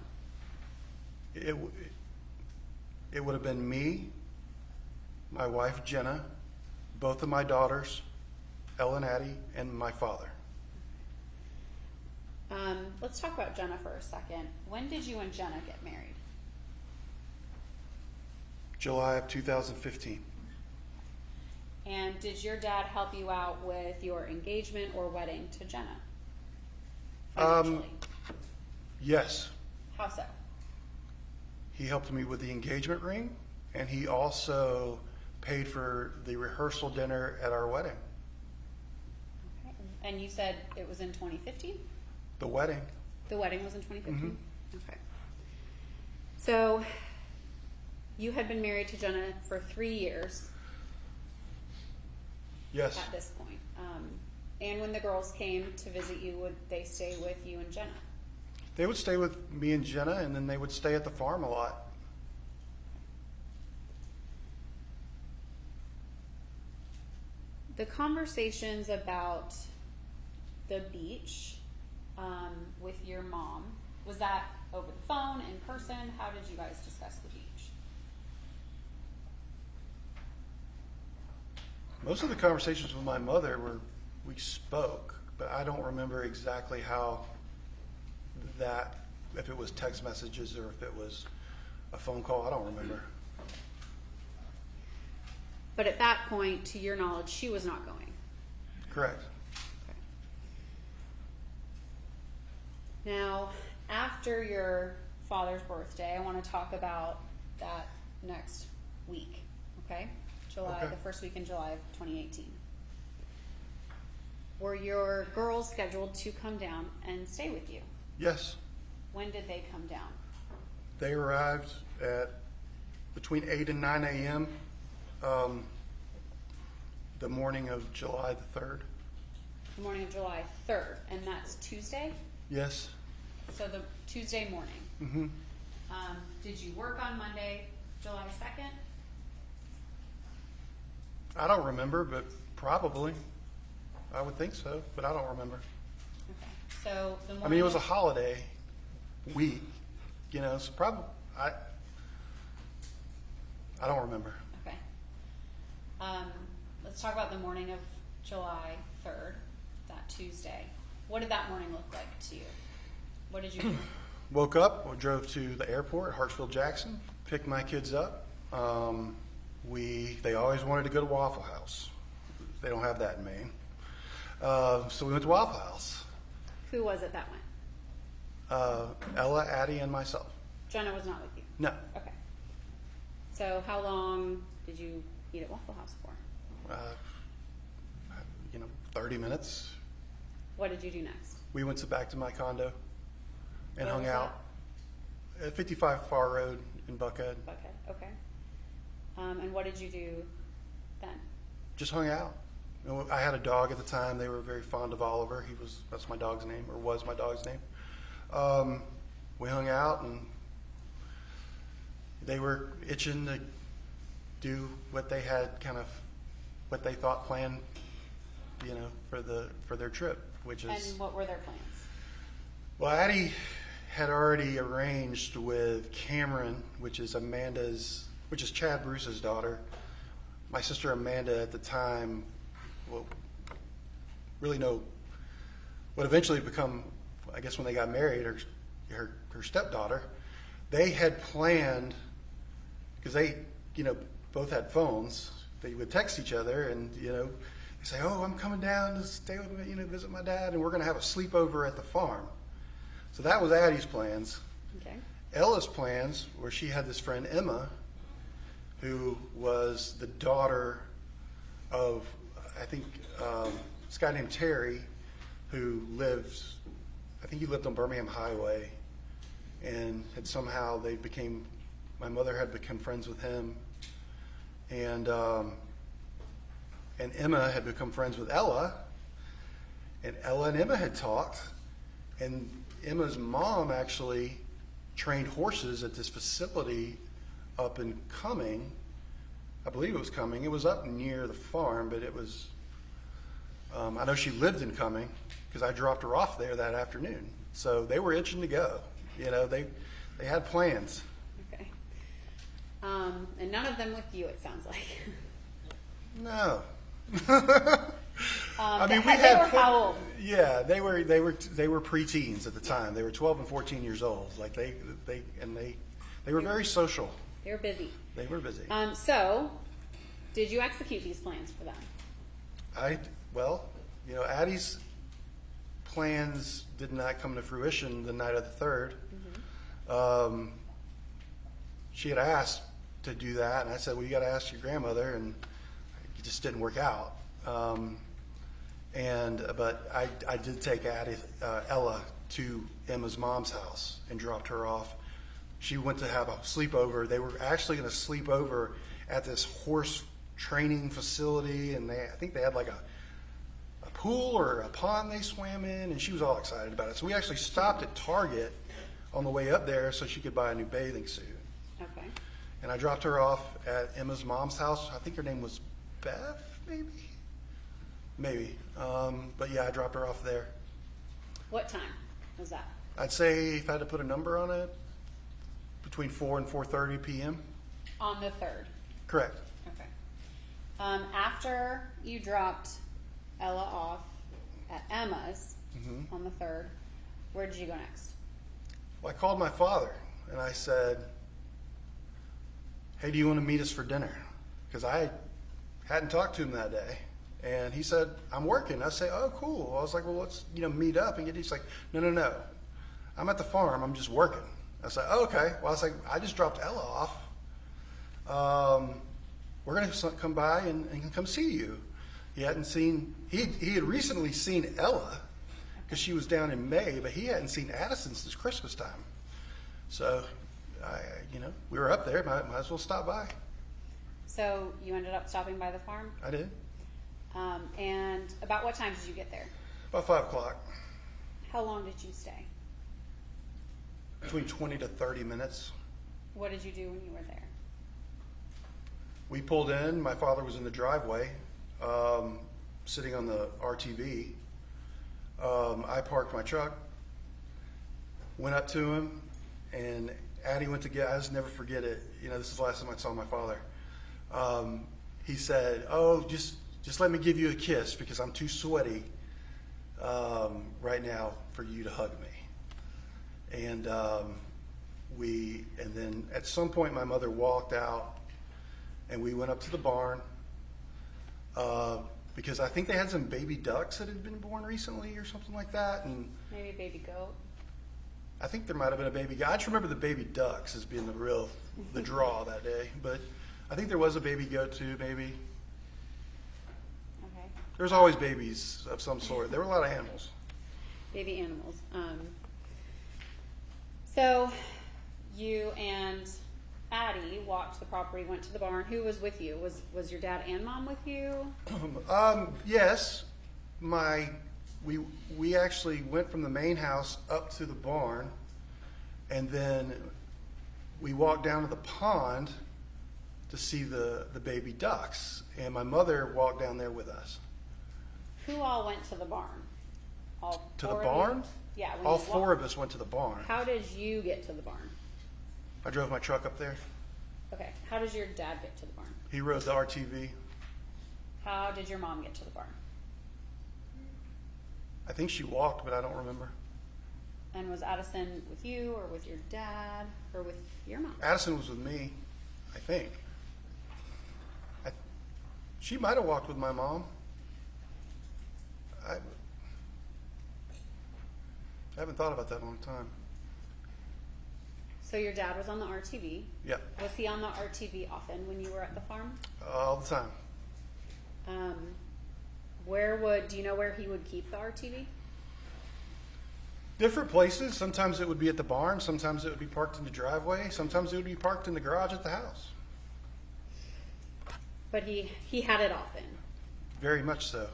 It would have been me, my wife Jenna, both of my daughters, Ella and Addie, and my father. Let's talk about Jenna for a second. When did you and Jenna get married? July of 2015. And did your dad help you out with your engagement or wedding to Jenna? Financially? Yes. How so? He helped me with the engagement ring, and he also paid for the rehearsal dinner at our wedding. Okay. And you said it was in 2015? The wedding. The wedding was in 2015? Okay. So you had been married to Jenna for 3 years Yes. at this point. And when the girls came to visit you, would they stay with you and Jenna? They would stay with me and Jenna, and then they would stay at the farm a lot. The conversations about the beach with your mom, was that over the phone, in person? How did you guys discuss the beach? Most of the conversations with my mother we spoke, but I don't remember exactly how that, if it was text messages or if it was a phone call, I don't remember. But at that point, to your knowledge, she was not going. Correct. Okay. Now, after your father's birthday, I want to talk about that next week, okay? Okay. The first week in July of 2018. Were your girls scheduled to come down and stay with you? Yes. When did they come down? They arrived at between 8 and 9 a.m. The morning of July the 3rd. The morning of July 3rd, and that's Tuesday? Yes. So the Tuesday morning. Mm-hmm. Did you work on Monday, July 2nd? I don't remember, but probably. I would think so, but I don't remember. Okay. So the morning. I mean, it was a holiday week, so probably, I don't remember. Okay. Let's talk about the morning of July 3rd, that Tuesday. What did that morning look like to you? What did you do? Woke up, we drove to the airport, Hartsfield-Jackson, picked my kids up. They always wanted to go to Waffle House. They don't have that in Maine. So we went to Waffle House. Who was it that went? Ella, Addie, and myself. Jenna was not with you? No. Okay. So how long did you eat at Waffle House for? 30 minutes. What did you do next? We went back to my condo and Where hung was out at 55 Far Road in Buckhead. Buckhead, okay. And what did you do then? Just hung out. I had a dog at the time. They were very fond of Oliver. That's my dog's name, or was my dog's name. We hung out, and they were itching to do what they had what they thought planned, for their trip, which is. And what were their plans? Well, Addie had already arranged with Cameron, which is Chad Bruce's daughter. My sister Amanda at the time, would eventually become, I guess when they got married, her stepdaughter. They had planned, because they, both had phones, they would text each other and, they say, oh, I'm coming down to stay with me, visit my dad, and we're going to have a sleepover at the farm. So that was Addie's plans. Okay. Ella's plans were she had this friend, Emma, who was the daughter of, I think, this guy named Terry, who lives, I think he lived on Birmingham Highway, and had somehow my mother had become friends with him, and Emma had become friends with Ella, and Ella and Emma had talked, and Emma's mom actually trained horses at this facility up in Cumming. I believe it was Cumming. It was up near the farm, but it was, I know she lived in Cumming because I dropped her off there that afternoon. So they were itching to go. You know, they had plans. Okay. And none of them with you, it sounds like. No. I mean, they were how old? Yeah, they were preteens at the time. They were 12 and 14 years old. Like they were very social. They were busy. They were busy. So, did you execute these plans for them? Well, you know, Addie's plans did not come to fruition the night of the 3rd. Mm-hmm. She had asked to do that, and I said, well, you got to ask your grandmother, and it just didn't work out. But I did take Ella to Emma's mom's house and dropped her off. She went to have a sleepover. They were actually going to sleep over at this horse training facility, and I think they had like a pool or a pond they swam in, and she was all excited about it. So we actually stopped at Target on the way up there so she could buy a new bathing suit. Okay. And I dropped her off at Emma's mom's house. I think her name was Beth, maybe. But yeah, I dropped her off there. What time was that? I'd say if I had to put a number on it, between 4 and 4:30 p.m. On the 3rd. Correct. Okay. After you dropped Ella off at Emma's on the 3rd, where did you go next? Well, I called my father and I said, hey, do you want to meet us for dinner? Because I hadn't talked to him that day. And he said, I'm working. I say, oh, cool. I was like, well, let's meet up and get. He's like, no. I'm at the farm. I'm just working. I said, oh, okay. Well, I was like, I just dropped Ella off. We're going to come by and come see you. He had recently seen Ella because she was down in May, but he hadn't seen Addison since Christmas time. So, we were up there. Might as well stop by. So you ended up stopping by the farm? I did. And about what time did you get there? About 5 o'clock. How long did you stay? Between 20 to 30 minutes. What did you do when you were there? We pulled in. My father was in the driveway, sitting on the RTV. I parked my truck, went up to him, and Addie went to get. I just never forget it. This is the last time I saw my father. He said, "Oh, just let me give you a kiss because I'm too sweaty right now for you to hug me." And then at some point my mother walked out and we went up to the barn because I think they had some baby ducks that had been born recently or something like that. And maybe a baby goat. I think there might have been a baby goat. I just remember the baby ducks as being the draw that day. But I think there was a baby goat too, maybe. Okay. There's always babies of some sort. There were a lot of animals. Baby animals. So you and Addie walked the property, went to the barn. Who was with you? Was your dad and mom with you? Yes. We actually went from the main house up to the barn, and then we walked down to the pond to see the baby ducks, and my mother walked down there with us. Who all went to the barn? All To the four of barn? you? Yeah. All four of us went to the barn. How did you get to the barn? I drove my truck up there. Okay. How does your dad get to the barn? He rode the RTV. How did your mom get to the barn? I think she walked, but I don't remember. And was Addison with you or with your dad or with your mom? Addison was with me, I think. She might have walked with my mom. I haven't thought about that in a long time. So your dad was on the RTV. Yeah, Was he on the RTV often when you were at the farm? all the time. Do you know where he would keep the RTV? Different places. Sometimes it would be at the barn. Sometimes it would be parked in the driveway. Sometimes it would be parked in the garage at the house. But he had it often. Very much so.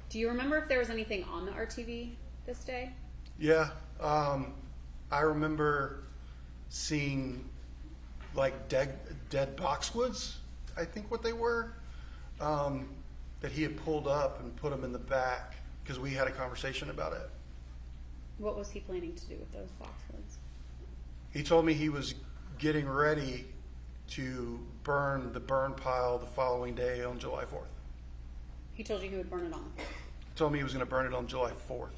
Do you remember if there was anything on the RTV this day? Yeah. I remember seeing like dead boxwoods, I think what they were, that he had pulled up and put them in the back because we had a conversation about it. What was he planning to do with those boxwoods? He told me he was getting ready to burn the burn pile the following day on July 4th. He told you he would burn it on the 4th. Told me he was going to burn it on July 4th.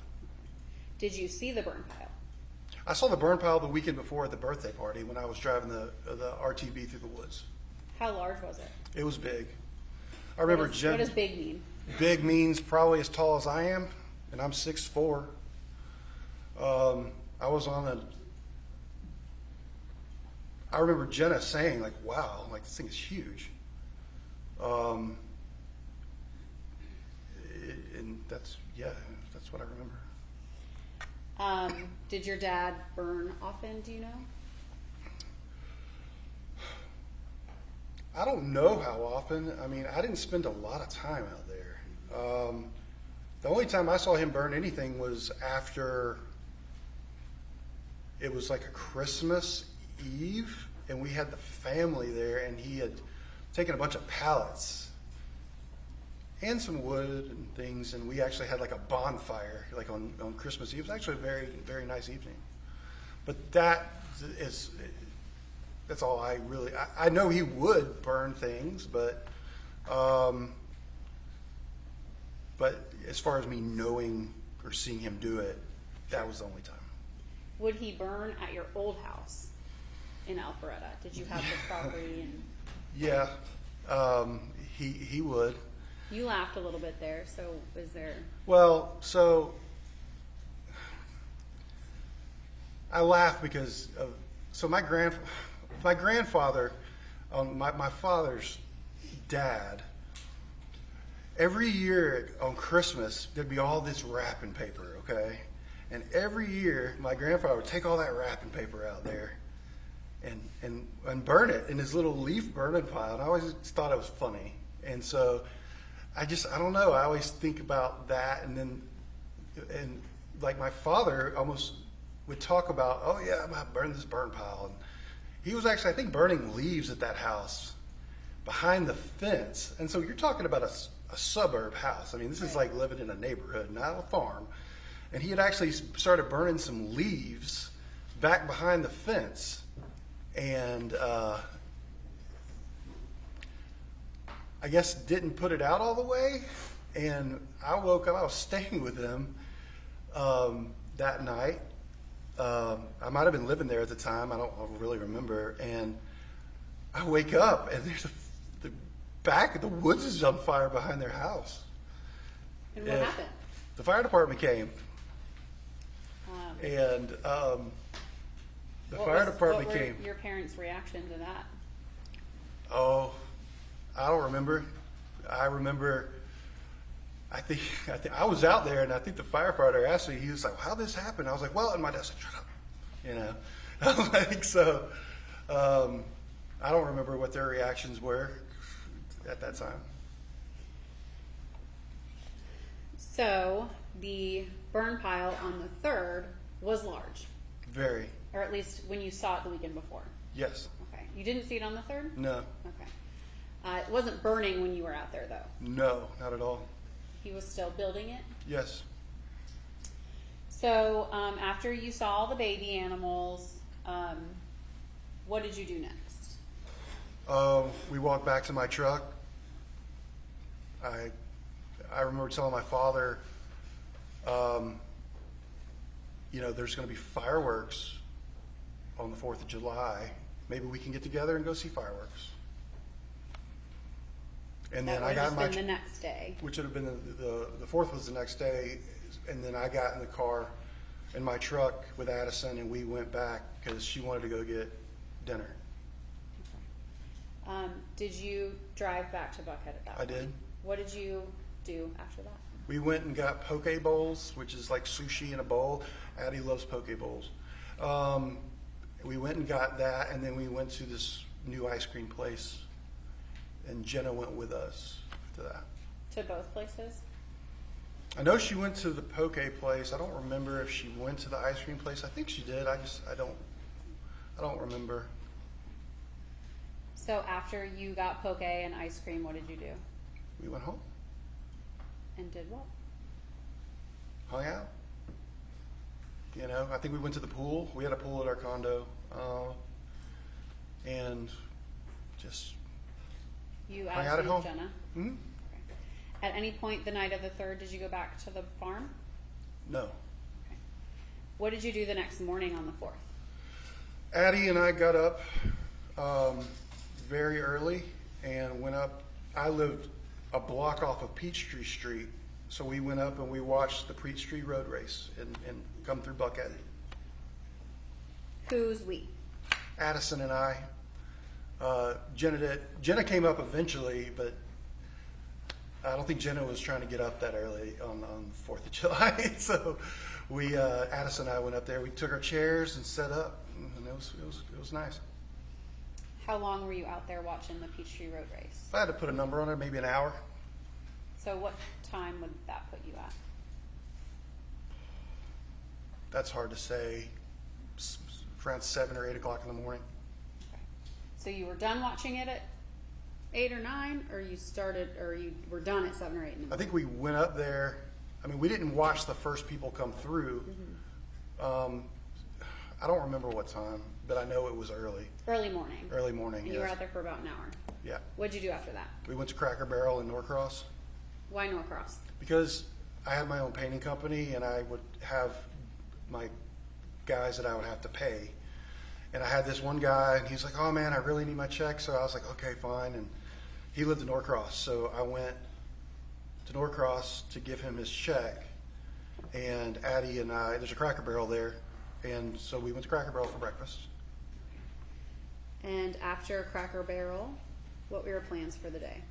Did you see the burn pile? I saw the burn pile the weekend before at the birthday party when I was driving the RTV through the woods. How large was it? It was big. I remember What does big mean? Big means probably as tall as I am, and I'm 6'4". I remember Jenna saying, like, wow, like this thing is huge. And that's what I remember. Did your dad burn often, do you know? I don't know how often. I mean, I didn't spend a lot of time out there. The only time I saw him burn anything was after it was like a Christmas Eve, and we had the family there, and he had taken a bunch of pallets and some wood and things, and we actually had like a bonfire like on Christmas Eve. It was actually a very, very nice evening. But that's all I really, I know he would burn things, but as far as me knowing or seeing him do it, that was the only time. Would he burn at your old house in Alpharetta? Did you have the property? And Yeah, he would. you laughed a little bit there, so is there... Well, so I laugh because of, so my grandfather, my father's dad, every year on Christmas, there'd be all this wrapping paper, okay? And every year, my grandfather would take all that wrapping paper out there and burn it in his little leaf burning pile. And I always thought it was funny. And so I don't know. I always think about that. And like my father almost would talk about, oh yeah, I'm going to burn this burn pile. And he was actually, I think, burning leaves at that house behind the fence. And so you're talking about a suburb house. I mean, this is like living in a neighborhood, not a farm. And he had actually started burning some leaves back behind the fence. And I guess didn't put it out all the way. And I woke up, I was staying with him that night. I might have been living there at the time. I don't really remember. And I wake up and there's the back of the woods is on fire behind their house. And what happened? The fire department came. And the fire department came. What were your parents' reaction to that? Oh, I don't remember. I remember, I think I was out there, and I think the firefighter asked me, he was like, how'd this happen? I was like, well, and my dad said, shut up. You know, I'm like, so I don't remember what their reactions were at that time. So the burn pile on the 3rd was large, Very. or at least when you saw it the weekend before. Yes. Okay. You didn't see it on the 3rd? No. Okay. It wasn't burning when you were out there, though. No, not at all. He was still building it? Yes. So after you saw all the baby animals, what did you do next? We walked back to my truck. I remember telling my father, you know, there's going to be fireworks on the 4th of July. Maybe we can get together and go see fireworks. And That then I would got have in my been the next day. which would have been the 4th was the next day, and then I got in the car in my truck with Addison, and we went back because she wanted to go get dinner. Did you drive back to Buckhead at that I point? did. What did you do after that? We went and got poke bowls, which is like sushi in a bowl. Addie loves poke bowls. We went and got that, and then we went to this new ice cream place, and Jenna went with us to that. To both places? I know she went to the poke place. I don't remember if she went to the ice cream place. I think she did. I don't remember. So after you got poke and ice cream, what did you do? We went home, And did what? hung out. You know, I think we went to the pool. We had a pool at our condo, and just You hung as out at with home. Jenna? Hmm? Okay. At any point the night of the 3rd, did you go back to the farm? No. Okay. What did you do the next morning on the 4th? Addie and I got up very early and went up. I lived a block off of Peachtree Street, so we went up and we watched the Peachtree Road Race and come through Buckhead. Who's we? Addison and I. Jenna did. Jenna came up eventually, but I don't think Jenna was trying to get up that early on 4th of July. So we, Addison and I went up there. We took our chairs and set up, and it was nice. How long were you out there watching the Peachtree Road Race? If I had to put a number on it, maybe an hour. So what time would that put you at? That's hard to say. Around 7 or 8 o'clock in the morning. Okay. So you were done watching it at 8 or 9, or you were done at 7 or 8 in the I morning? think we went up there. I mean, we didn't watch the first people come through. I don't remember what time, but I know it was early. Early morning. Early morning, And you were yes. out there for about an hour. Yeah. What'd you do after that? We went to Cracker Barrel in Norcross Why Norcross? because I had my own painting company and I would have my guys that I would have to pay. And I had this one guy and he's like, oh man, I really need my check. So I was like, okay, fine. And he lived in Norcross. So I went to Norcross to give him his check. And Addie and I, there's a Cracker Barrel there. And so we went to Cracker Barrel for breakfast. And after Cracker Barrel, what were your plans for the day?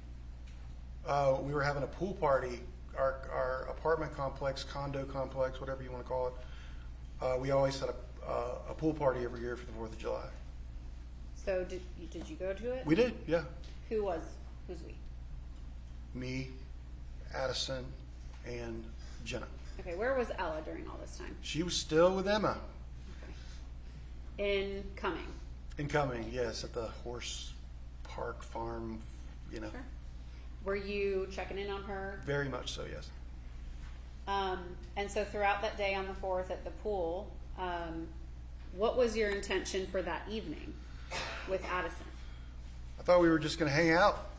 We were having a pool party, our apartment complex, condo complex, whatever you want to call it. We always had a pool party every year for the 4th of July. So did you go to it? We did, yeah. Who's we? Me, Addison, and Jenna. Okay, where was Ella during all this time? She was still with Emma. Incoming. Incoming, yes, at the horse park farm, you know. Sure. Were you checking in on her? Very much so, yes. And so throughout that day on the 4th at the pool, what was your intention for that evening with Addison? I thought we were just going to hang out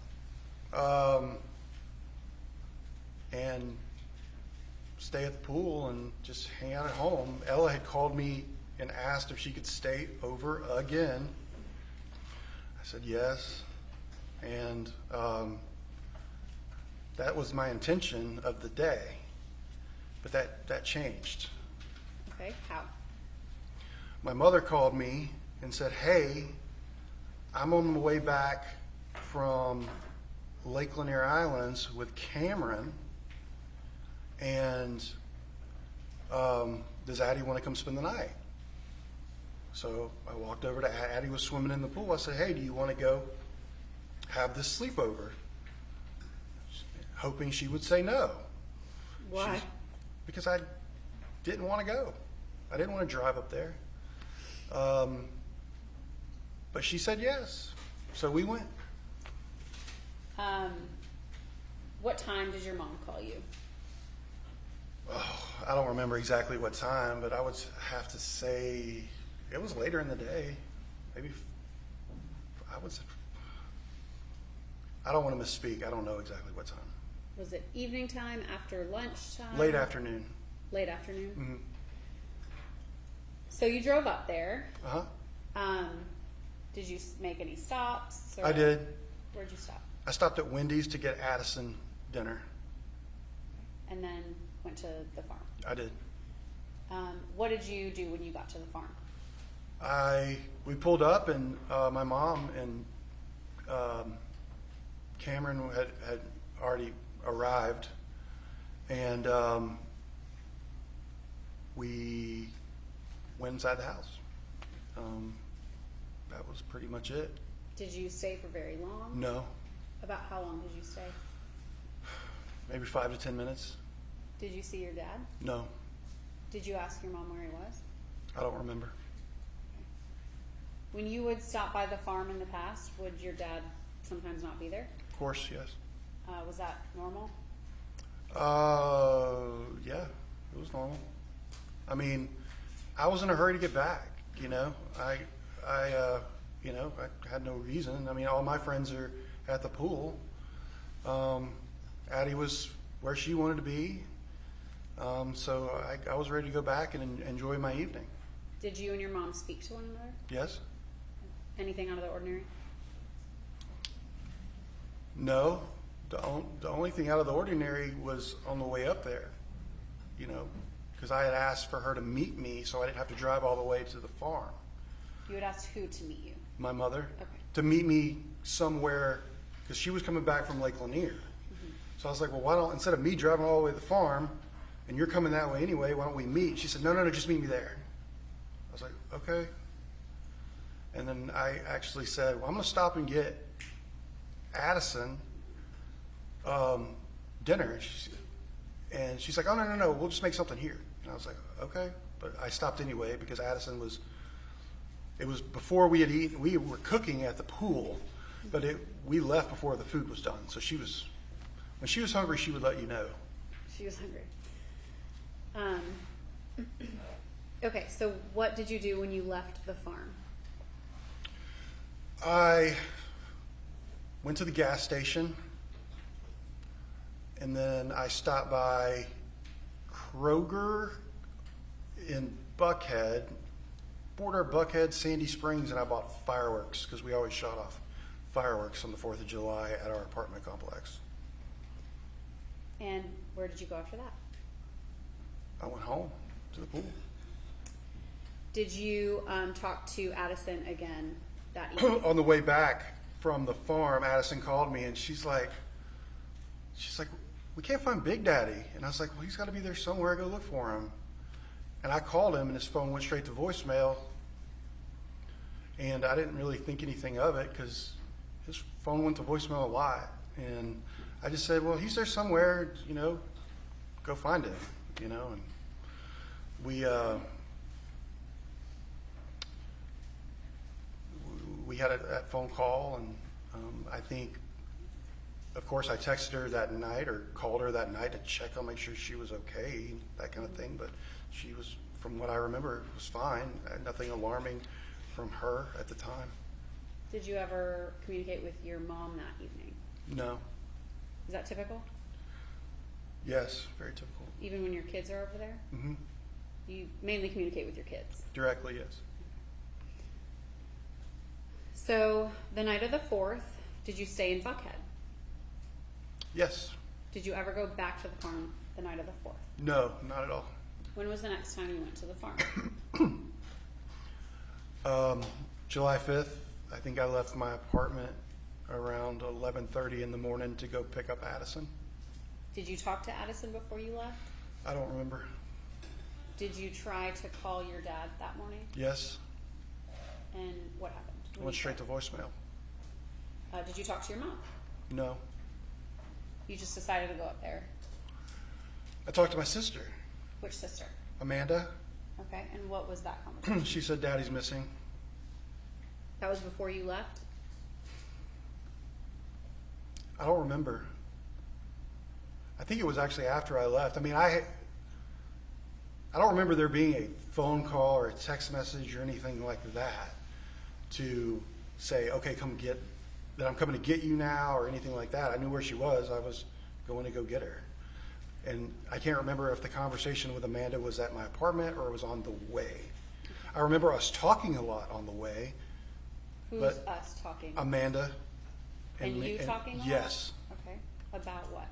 and stay at the pool and just hang out at home. Ella had called me and asked if she could stay over again. I said yes, and that was my intention of the day, but that changed. Okay, how? My mother called me and said, hey, I'm on my way back from Lake Lanier Islands with Cameron, and does Addie want to come spend the night? So I walked over to Addie was swimming in the pool. I said, hey, do you want to go have this sleepover? Hoping she would say no. Why? Because I didn't want to go. I didn't want to drive up there. But she said yes. So we went. What time did your mom call you? Oh, I don't remember exactly what time, but I would have to say it was later in the day. Maybe I would say, I don't want to misspeak. I don't know exactly what time. Was it evening time, after lunchtime? Late afternoon. Late afternoon? Mm-hmm. So you drove up there. Uh-huh. Did you make any stops? Or I did. Where'd you stop? I stopped at Wendy's to get Addison dinner. And then went to the farm. I did. What did you do when you got to the farm? We pulled up, and my mom and Cameron had already arrived, and we went inside the house. That was pretty much it. Did you stay for very long? No, About how long did you stay? maybe 5 to 10 minutes. Did you see your dad? No, Did you ask your mom where he was? I don't remember. When you would stop by the farm in the past, would your dad sometimes not be there? Of course, yes. Was that normal? Yeah, it was normal. I mean, I was in a hurry to get back. You know, I had no reason. I mean, all my friends are at the pool. Addie was where she wanted to be. So I was ready to go back and enjoy my evening. Did you and your mom speak to one another? Yes? Anything out of the ordinary? No. The only thing out of the ordinary was on the way up there, you know, because I had asked for her to meet me so I didn't have to drive all the way to the farm. You had asked who to meet you? My mother. Okay. To meet me somewhere, because she was coming back from Lake Lanier. So I was like, well, why don't, instead of me driving all the way to the farm, and you're coming that way anyway, why don't we meet? She said, no, just meet me there. I was like, okay. And then I actually said, well, I'm going to stop and get Addison dinner. And she's like, oh, no, we'll just make something here. And I was like, okay. But I stopped anyway because Addison it was before we had eaten. We were cooking at the pool, but we left before the food was done. So when she was hungry, she would let you know. She was hungry. Okay, so what did you do when you left the farm? I went to the gas station, and then I stopped by Kroger in Buckhead, border of Buckhead, Sandy Springs, and I bought fireworks because we always shot off fireworks on the 4th of July at our apartment complex. And where did you go after that? I went home to the pool. Did you talk to Addison again that evening? On the way back from the farm, Addison called me, and she's like, we can't find Big Daddy. And I was like, well, he's got to be there somewhere. Go look for him. And I called him, and his phone went straight to voicemail. And I didn't really think anything of it because his phone went to voicemail a lot. And I just said, well, he's there somewhere, you know, go find him, you know. And we had that phone call, and I think, of course, I texted her that night or called her that night to check on, make sure she was okay, that kind of thing. But she was, from what I remember, was fine. Nothing alarming from her at the time. Did you ever communicate with your mom that evening? No. Is that typical? Yes, very typical. Even when your kids are over there? Mm-hmm. You mainly communicate with your kids. Directly, yes. So the night of the 4th, did you stay in Buckhead? Yes. Did you ever go back to the farm the night of the 4th? No, not at all. When was the next time you went to the farm? July 5th, I think I left my apartment around 11:30 in the morning to go pick up Addison. Did you talk to Addison before you left? I don't remember. Did you try to call your dad that morning? Yes. And what happened? I went straight to voicemail. Did you talk to your mom? No. You just decided to go up there. I talked to my sister, Which sister? Amanda. Okay, and what was that conversation? She said Daddy's missing. That was before you left? I don't remember. I think it was actually after I left. I mean, I don't remember there being a phone call or a text message or anything like that to say, okay, that I'm coming to get you now or anything like that. I knew where she was. I was going to go get her. And I can't remember if the conversation with Amanda was at my apartment or it was on the way. I remember us talking a lot on the way. Who's But us talking? Amanda. And you talking a lot? Yes. Okay. About what?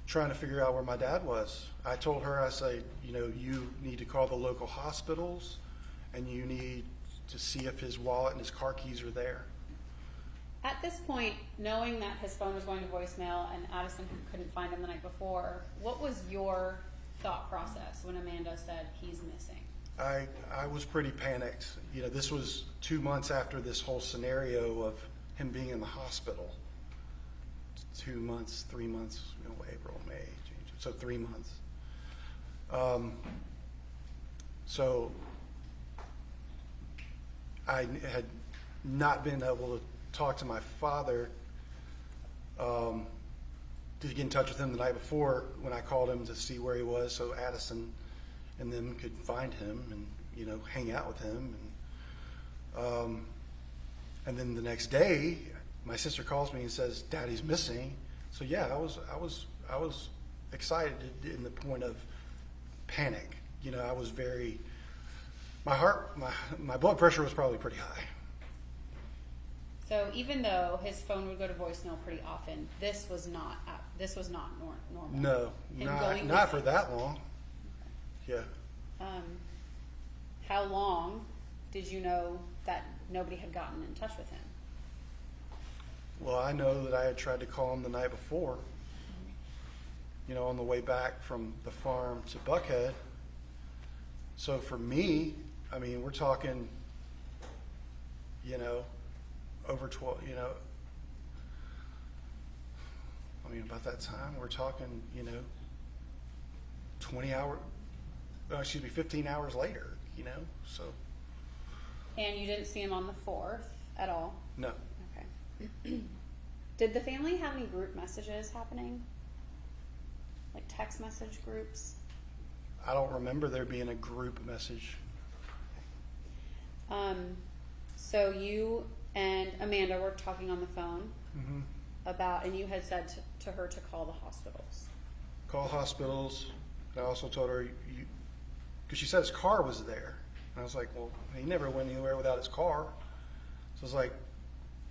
Trying to figure out where my dad was. I told her, I said, you need to call the local hospitals and you need to see if his wallet and his car keys are there. At this point, knowing that his phone was going to voicemail and Addison couldn't find him the night before, what was your thought process when Amanda said he's missing? I was pretty panicked. You know, this was 2 months after this whole scenario of him being in the hospital. 2 months, 3 months, you know, April, May, June, so 3 months. So I had not been able to talk to my father to get in touch with him the night before when I called him to see where he was, so Addison and them could find him and, you know, hang out with him. And then the next day, my sister calls me and says, "Daddy's missing." So yeah, I was excited in the point of panic. You know, I was very, my blood pressure was probably pretty high. So even though his phone would go to voicemail pretty often, this was not normal. No, not for that long. Yeah. How long did you know that nobody had gotten in touch with him? Well, I know that I had tried to call him the night before, you know, on the way back from the farm to Buckhead. So for me, I mean, we're talking, you know, over 12, you know, I mean, about that time, we're talking, you know, 15 hours later, you know, so. And you didn't see him on the 4th at all? No. Okay. Did the family have any group messages happening? Like text message groups? I don't remember there being a group message. So you and Amanda were talking on the phone about, and you had said to her to call the hospitals. Call hospitals. I also told her, because she said his car was there. And I was like, well, he never went anywhere without his car. So I was like,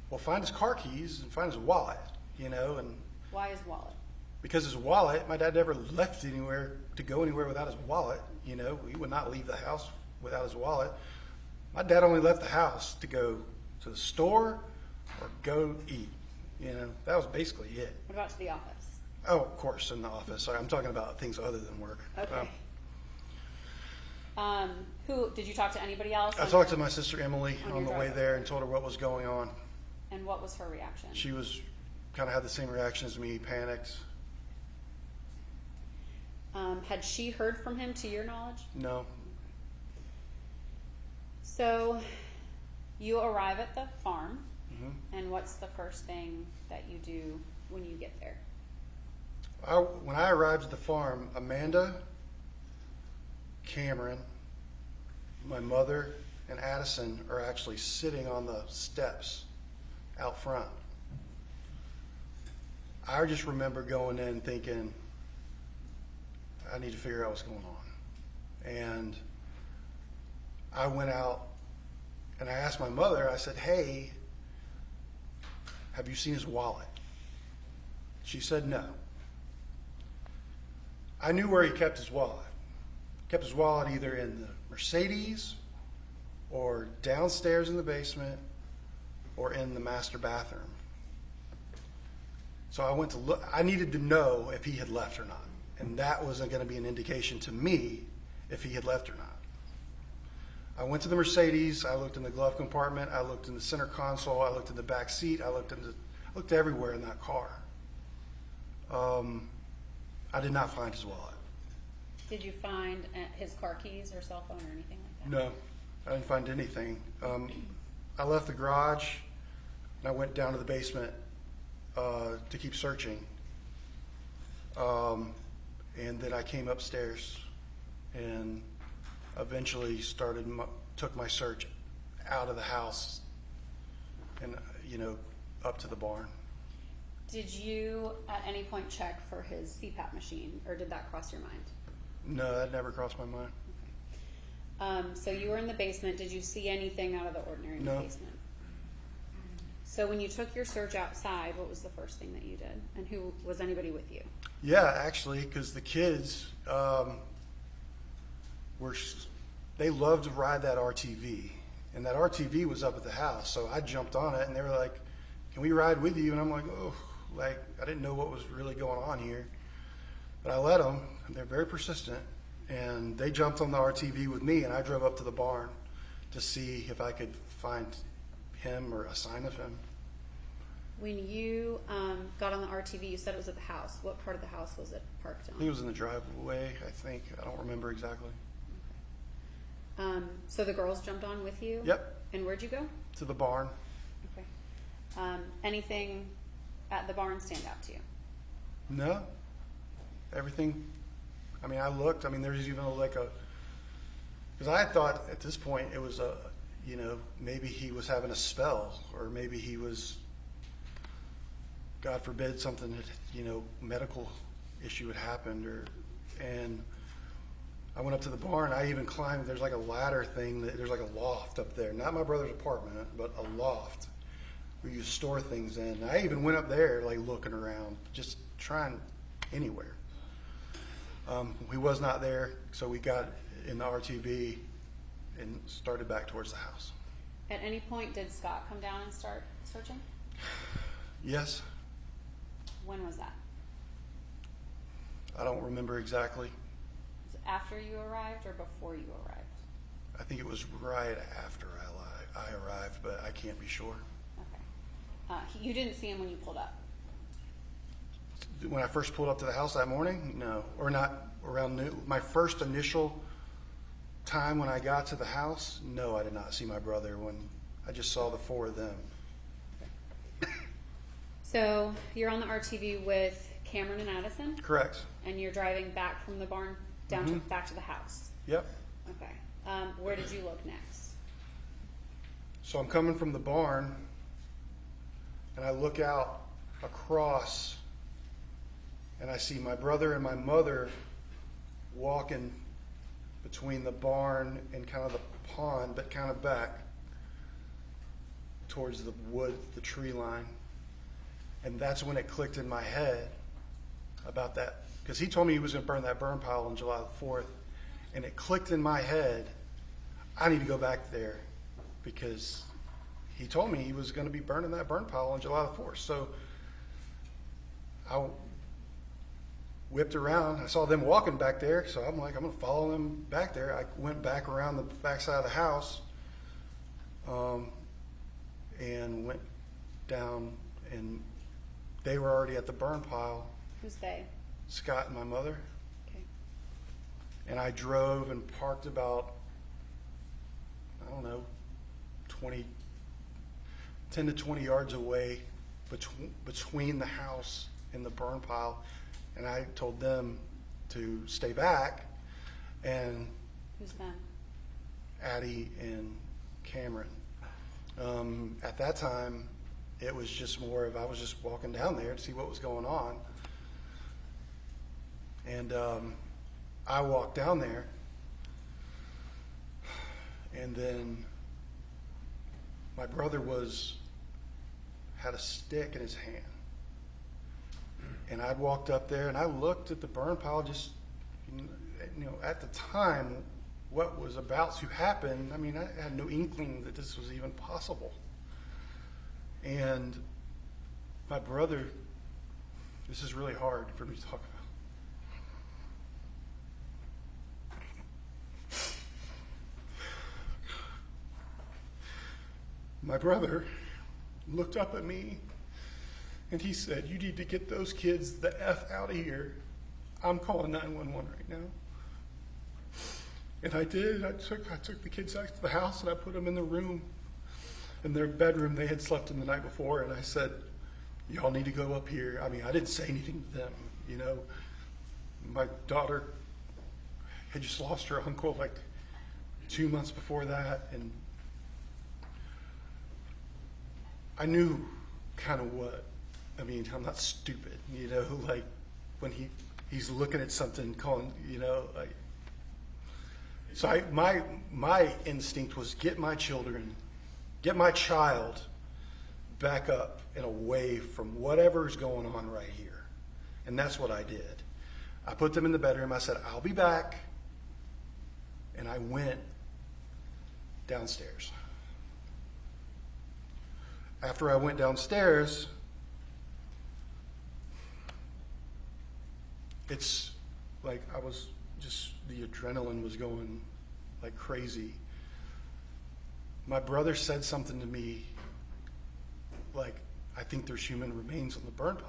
well, find his car keys and find his wallet, you know. And Why his wallet? because his wallet, my dad never left anywhere to go anywhere without his wallet, you know. He would not leave the house without his wallet. My dad only left the house to go to the store or go eat, you know. That was basically it. What about to the office? Oh, of course, in the office. Sorry, I'm talking about things other than work. Okay. Who did you talk to? Anybody else? I talked to my sister Emily On on the your way drive. there and told her what was going on. And what was her reaction? She was kind of had the same reaction as me, panicked. Had she heard from him, to your knowledge? No. So you arrive at the farm, Mm-hmm. and what's the first thing that you do when you get there? When I arrived at the farm, Amanda, Cameron, my mother, and Addison are actually sitting on the steps out front. I just remember going in thinking, I need to figure out what's going on. And I went out and I asked my mother, I said, hey, have you seen his wallet? She said no. I knew where he kept his wallet. He kept his wallet either in the Mercedes or downstairs in the basement or in the master bathroom. So I went to look. I needed to know if he had left or not. And that wasn't going to be an indication to me if he had left or not. I went to the Mercedes. I looked in the glove compartment. I looked in the center console. I looked in the back seat. I looked everywhere in that car. I did not find his wallet. Did you find his car keys or cell phone or anything like that? No, I didn't find anything. I left the garage and I went down to the basement to keep searching. And then I came upstairs and eventually took my search out of the house and, you know, up to the barn. Did you at any point check for his CPAP machine, or did that cross your mind? No, that never crossed my mind. So you were in the basement. Did you see anything out of the ordinary in the No. basement? So when you took your search outside, what was the first thing that you did? And was anybody with you? Yeah, actually, because the kids they loved to ride that RTV, And that RTV was up at the house, so I jumped on it, and they were like, "Can we ride with you?" And I'm like, "Oh, like I didn't know what was really going on here." But I let them, and they're very persistent, and they jumped on the RTV with me, and I drove up to the barn to see if I could find him or a sign of him. When you got on the RTV, you said it was at the house. What part of the house was it parked on? He was in the driveway, I think. I don't remember exactly. So the girls jumped on with you? Yep. And where'd you go? To the barn. Okay. Anything at the barn stand out to you? No. Everything. I mean, I looked. I mean, there's even like a. Because I thought at this point it was a, you know, maybe he was having a spell, or maybe he was, God forbid, something that, you know, medical issue had happened, and I went up to the barn. I even climbed. There's like a ladder thing. There's like a loft up there. Not my brother's apartment, but a loft where you store things in. I even went up there, like looking around, just trying anywhere. He was not there, so we got in the RTV and started back towards the house. At any point, did Scott come down and start searching? Yes. When was that? I don't remember exactly. Was it after you arrived or before you arrived? I think it was right after I arrived, but I can't be sure. Okay. You didn't see him when you pulled up? When I first pulled up to the house that morning, no, or not around noon. My first initial time when I got to the house, no, I did not see my brother. When I just saw the four of them. So you're on the RTV with Cameron and Addison, Correct. and you're driving back from the barn down to back to the house. Yep. Okay. Where did you look next? So I'm coming from the barn, and I look out across, and I see my brother and my mother walking between the barn and kind of the pond, but kind of back towards the wood, the tree line. And that's when it clicked in my head about that, because he told me he was going to burn that burn pile on July the 4th, and it clicked in my head, I need to go back there, because he told me he was going to be burning that burn pile on July the 4th. So I whipped around. I saw them walking back there, so I'm like, I'm going to follow them back there. I went back around the backside of the house, and went down, and they were already at the burn pile. Who's they? Scott and my mother. Okay. And I drove and parked about, I don't know, 10 to 20 yards away between the house and the burn pile. And I told them to stay back. And Who's them? Addie and Cameron. At that time, it was just more of, I was just walking down there to see what was going on. And I walked down there, and then my brother had a stick in his hand. And I'd walked up there, and I looked at the burn pile, just, you know, at the time, what was about to happen. I mean, I had no inkling that this was even possible. And my brother, this is really hard for me to talk about. My brother looked up at me and he said, "You need to get those kids the F out of here. I'm calling 911 right now." And I did. I took the kids out to the house and I put them in the room, in their bedroom they had slept in the night before. And I said, "Y'all need to go up here." I mean, I didn't say anything to them, you know. My daughter had just lost her uncle like 2 months before that. And I knew kind of what, I mean, I'm not stupid, you know, like when he's looking at something, calling, you know, like. So my instinct was get my child back up and away from whatever's going on right here. And that's what I did. I put them in the bedroom. I said, "I'll be back." And I went downstairs. after I went downstairs, it's like I was just, the adrenaline was going like crazy. My brother said something to me like, I think there's human remains on the burn pile.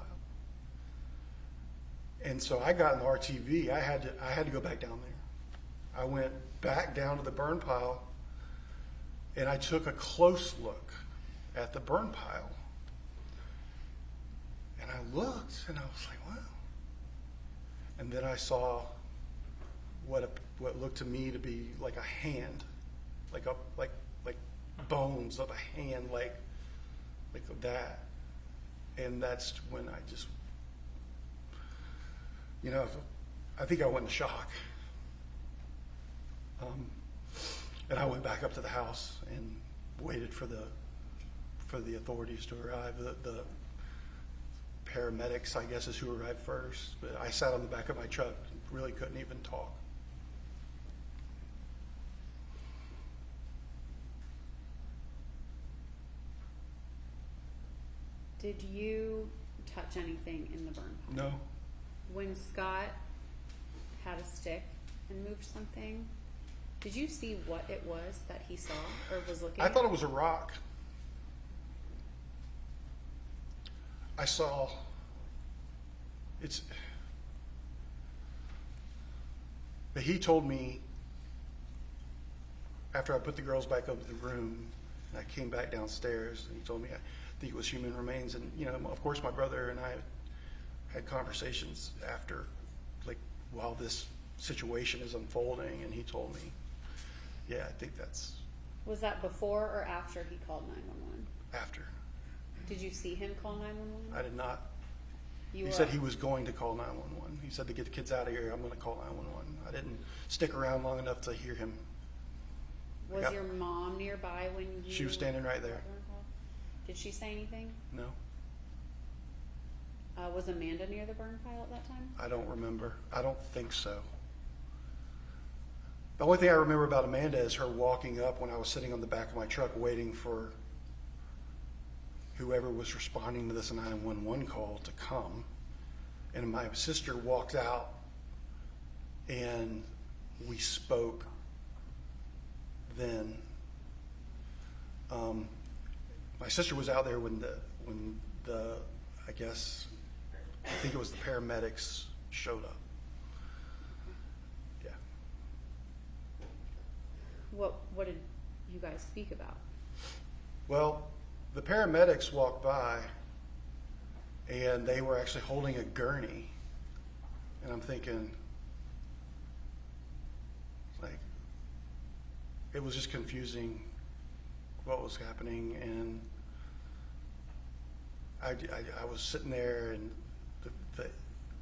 And so I got an RTV. I had to go back down there. I went back down to the burn pile and I took a close look at the burn pile. And I looked and I was like, wow. And then I saw what looked to me to be like a hand, like bones of a hand, like that. And that's when I just, I think I went in shock. And I went back up to the house and waited for the authorities to arrive. The paramedics, I guess, is who arrived first. But I sat on the back of my truck, really couldn't even talk. Did you touch anything in the burn pile? No. When Scott had a stick and moved something, did you see what it was that he saw or was looking I at? thought it was a rock. I saw, but he told me after I put the girls back up in the room, and I came back downstairs, and he told me I think it was human remains. And, of course my brother and I had conversations after, like, while this situation is unfolding, and he told me, yeah, I think that's Was that before or after he called 911? after. Did you see him call 911? I did not. You He said he was going to call 911. He said, to get the kids out of here, I'm going to call 911. I didn't stick around long enough to hear him. Was Yep. your mom nearby when you? She was standing right there. Did she say anything? No, Was Amanda near the burn pile at that time? I don't remember. I don't think so. The only thing I remember about Amanda is her walking up when I was sitting on the back of my truck waiting for whoever was responding to this 911 call to come. And my sister walked out and we spoke then. My sister was out there when the I think it was the paramedics showed up. Yeah. What did you guys speak about? Well, the paramedics walked by and they were actually holding a gurney. And I'm thinking, like, it was just confusing what was happening. And I was sitting there, and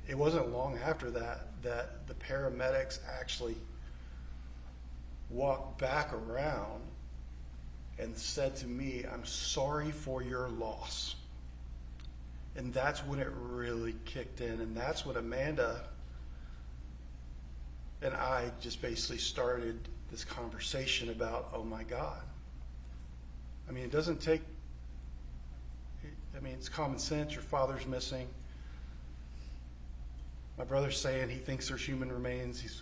it wasn't long after that the paramedics actually walked back around and said to me, "I'm sorry for your loss." And that's when it really kicked in. And that's when Amanda and I just basically started this conversation about, oh my God. I mean, it doesn't take, it's common sense. Your father's missing. My brother's saying he thinks there's human remains. He's,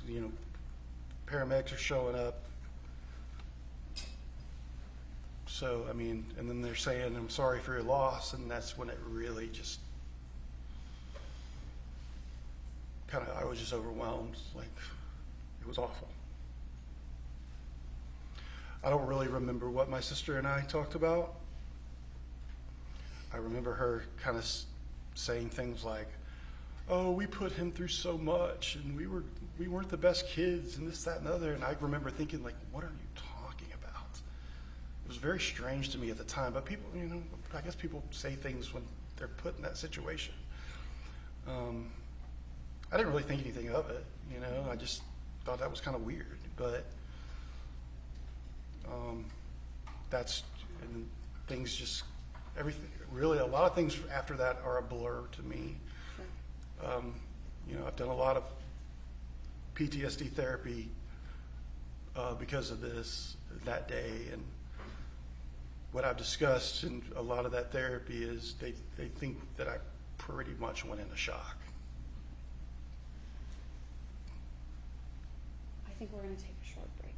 paramedics are showing up. So, and then they're saying, "I'm sorry for your loss," and that's when it really just I was just overwhelmed. Like, it was awful. I don't really remember what my sister and I talked about. I remember her kind of saying things like, "Oh, we put him through so much, and we weren't the best kids, and this, that, and the other." And I remember thinking, like, what are you talking about? It was very strange to me at the time, but people, I guess people say things when they're put in that situation. I didn't really think anything of it, I just thought that was kind of weird, but and things just, everything, really a lot of things after that are a blur to me. I've done a lot of PTSD therapy because of that day, and what I've discussed in a lot of that therapy is they think that I pretty much went into shock. I think we're going to take a short break.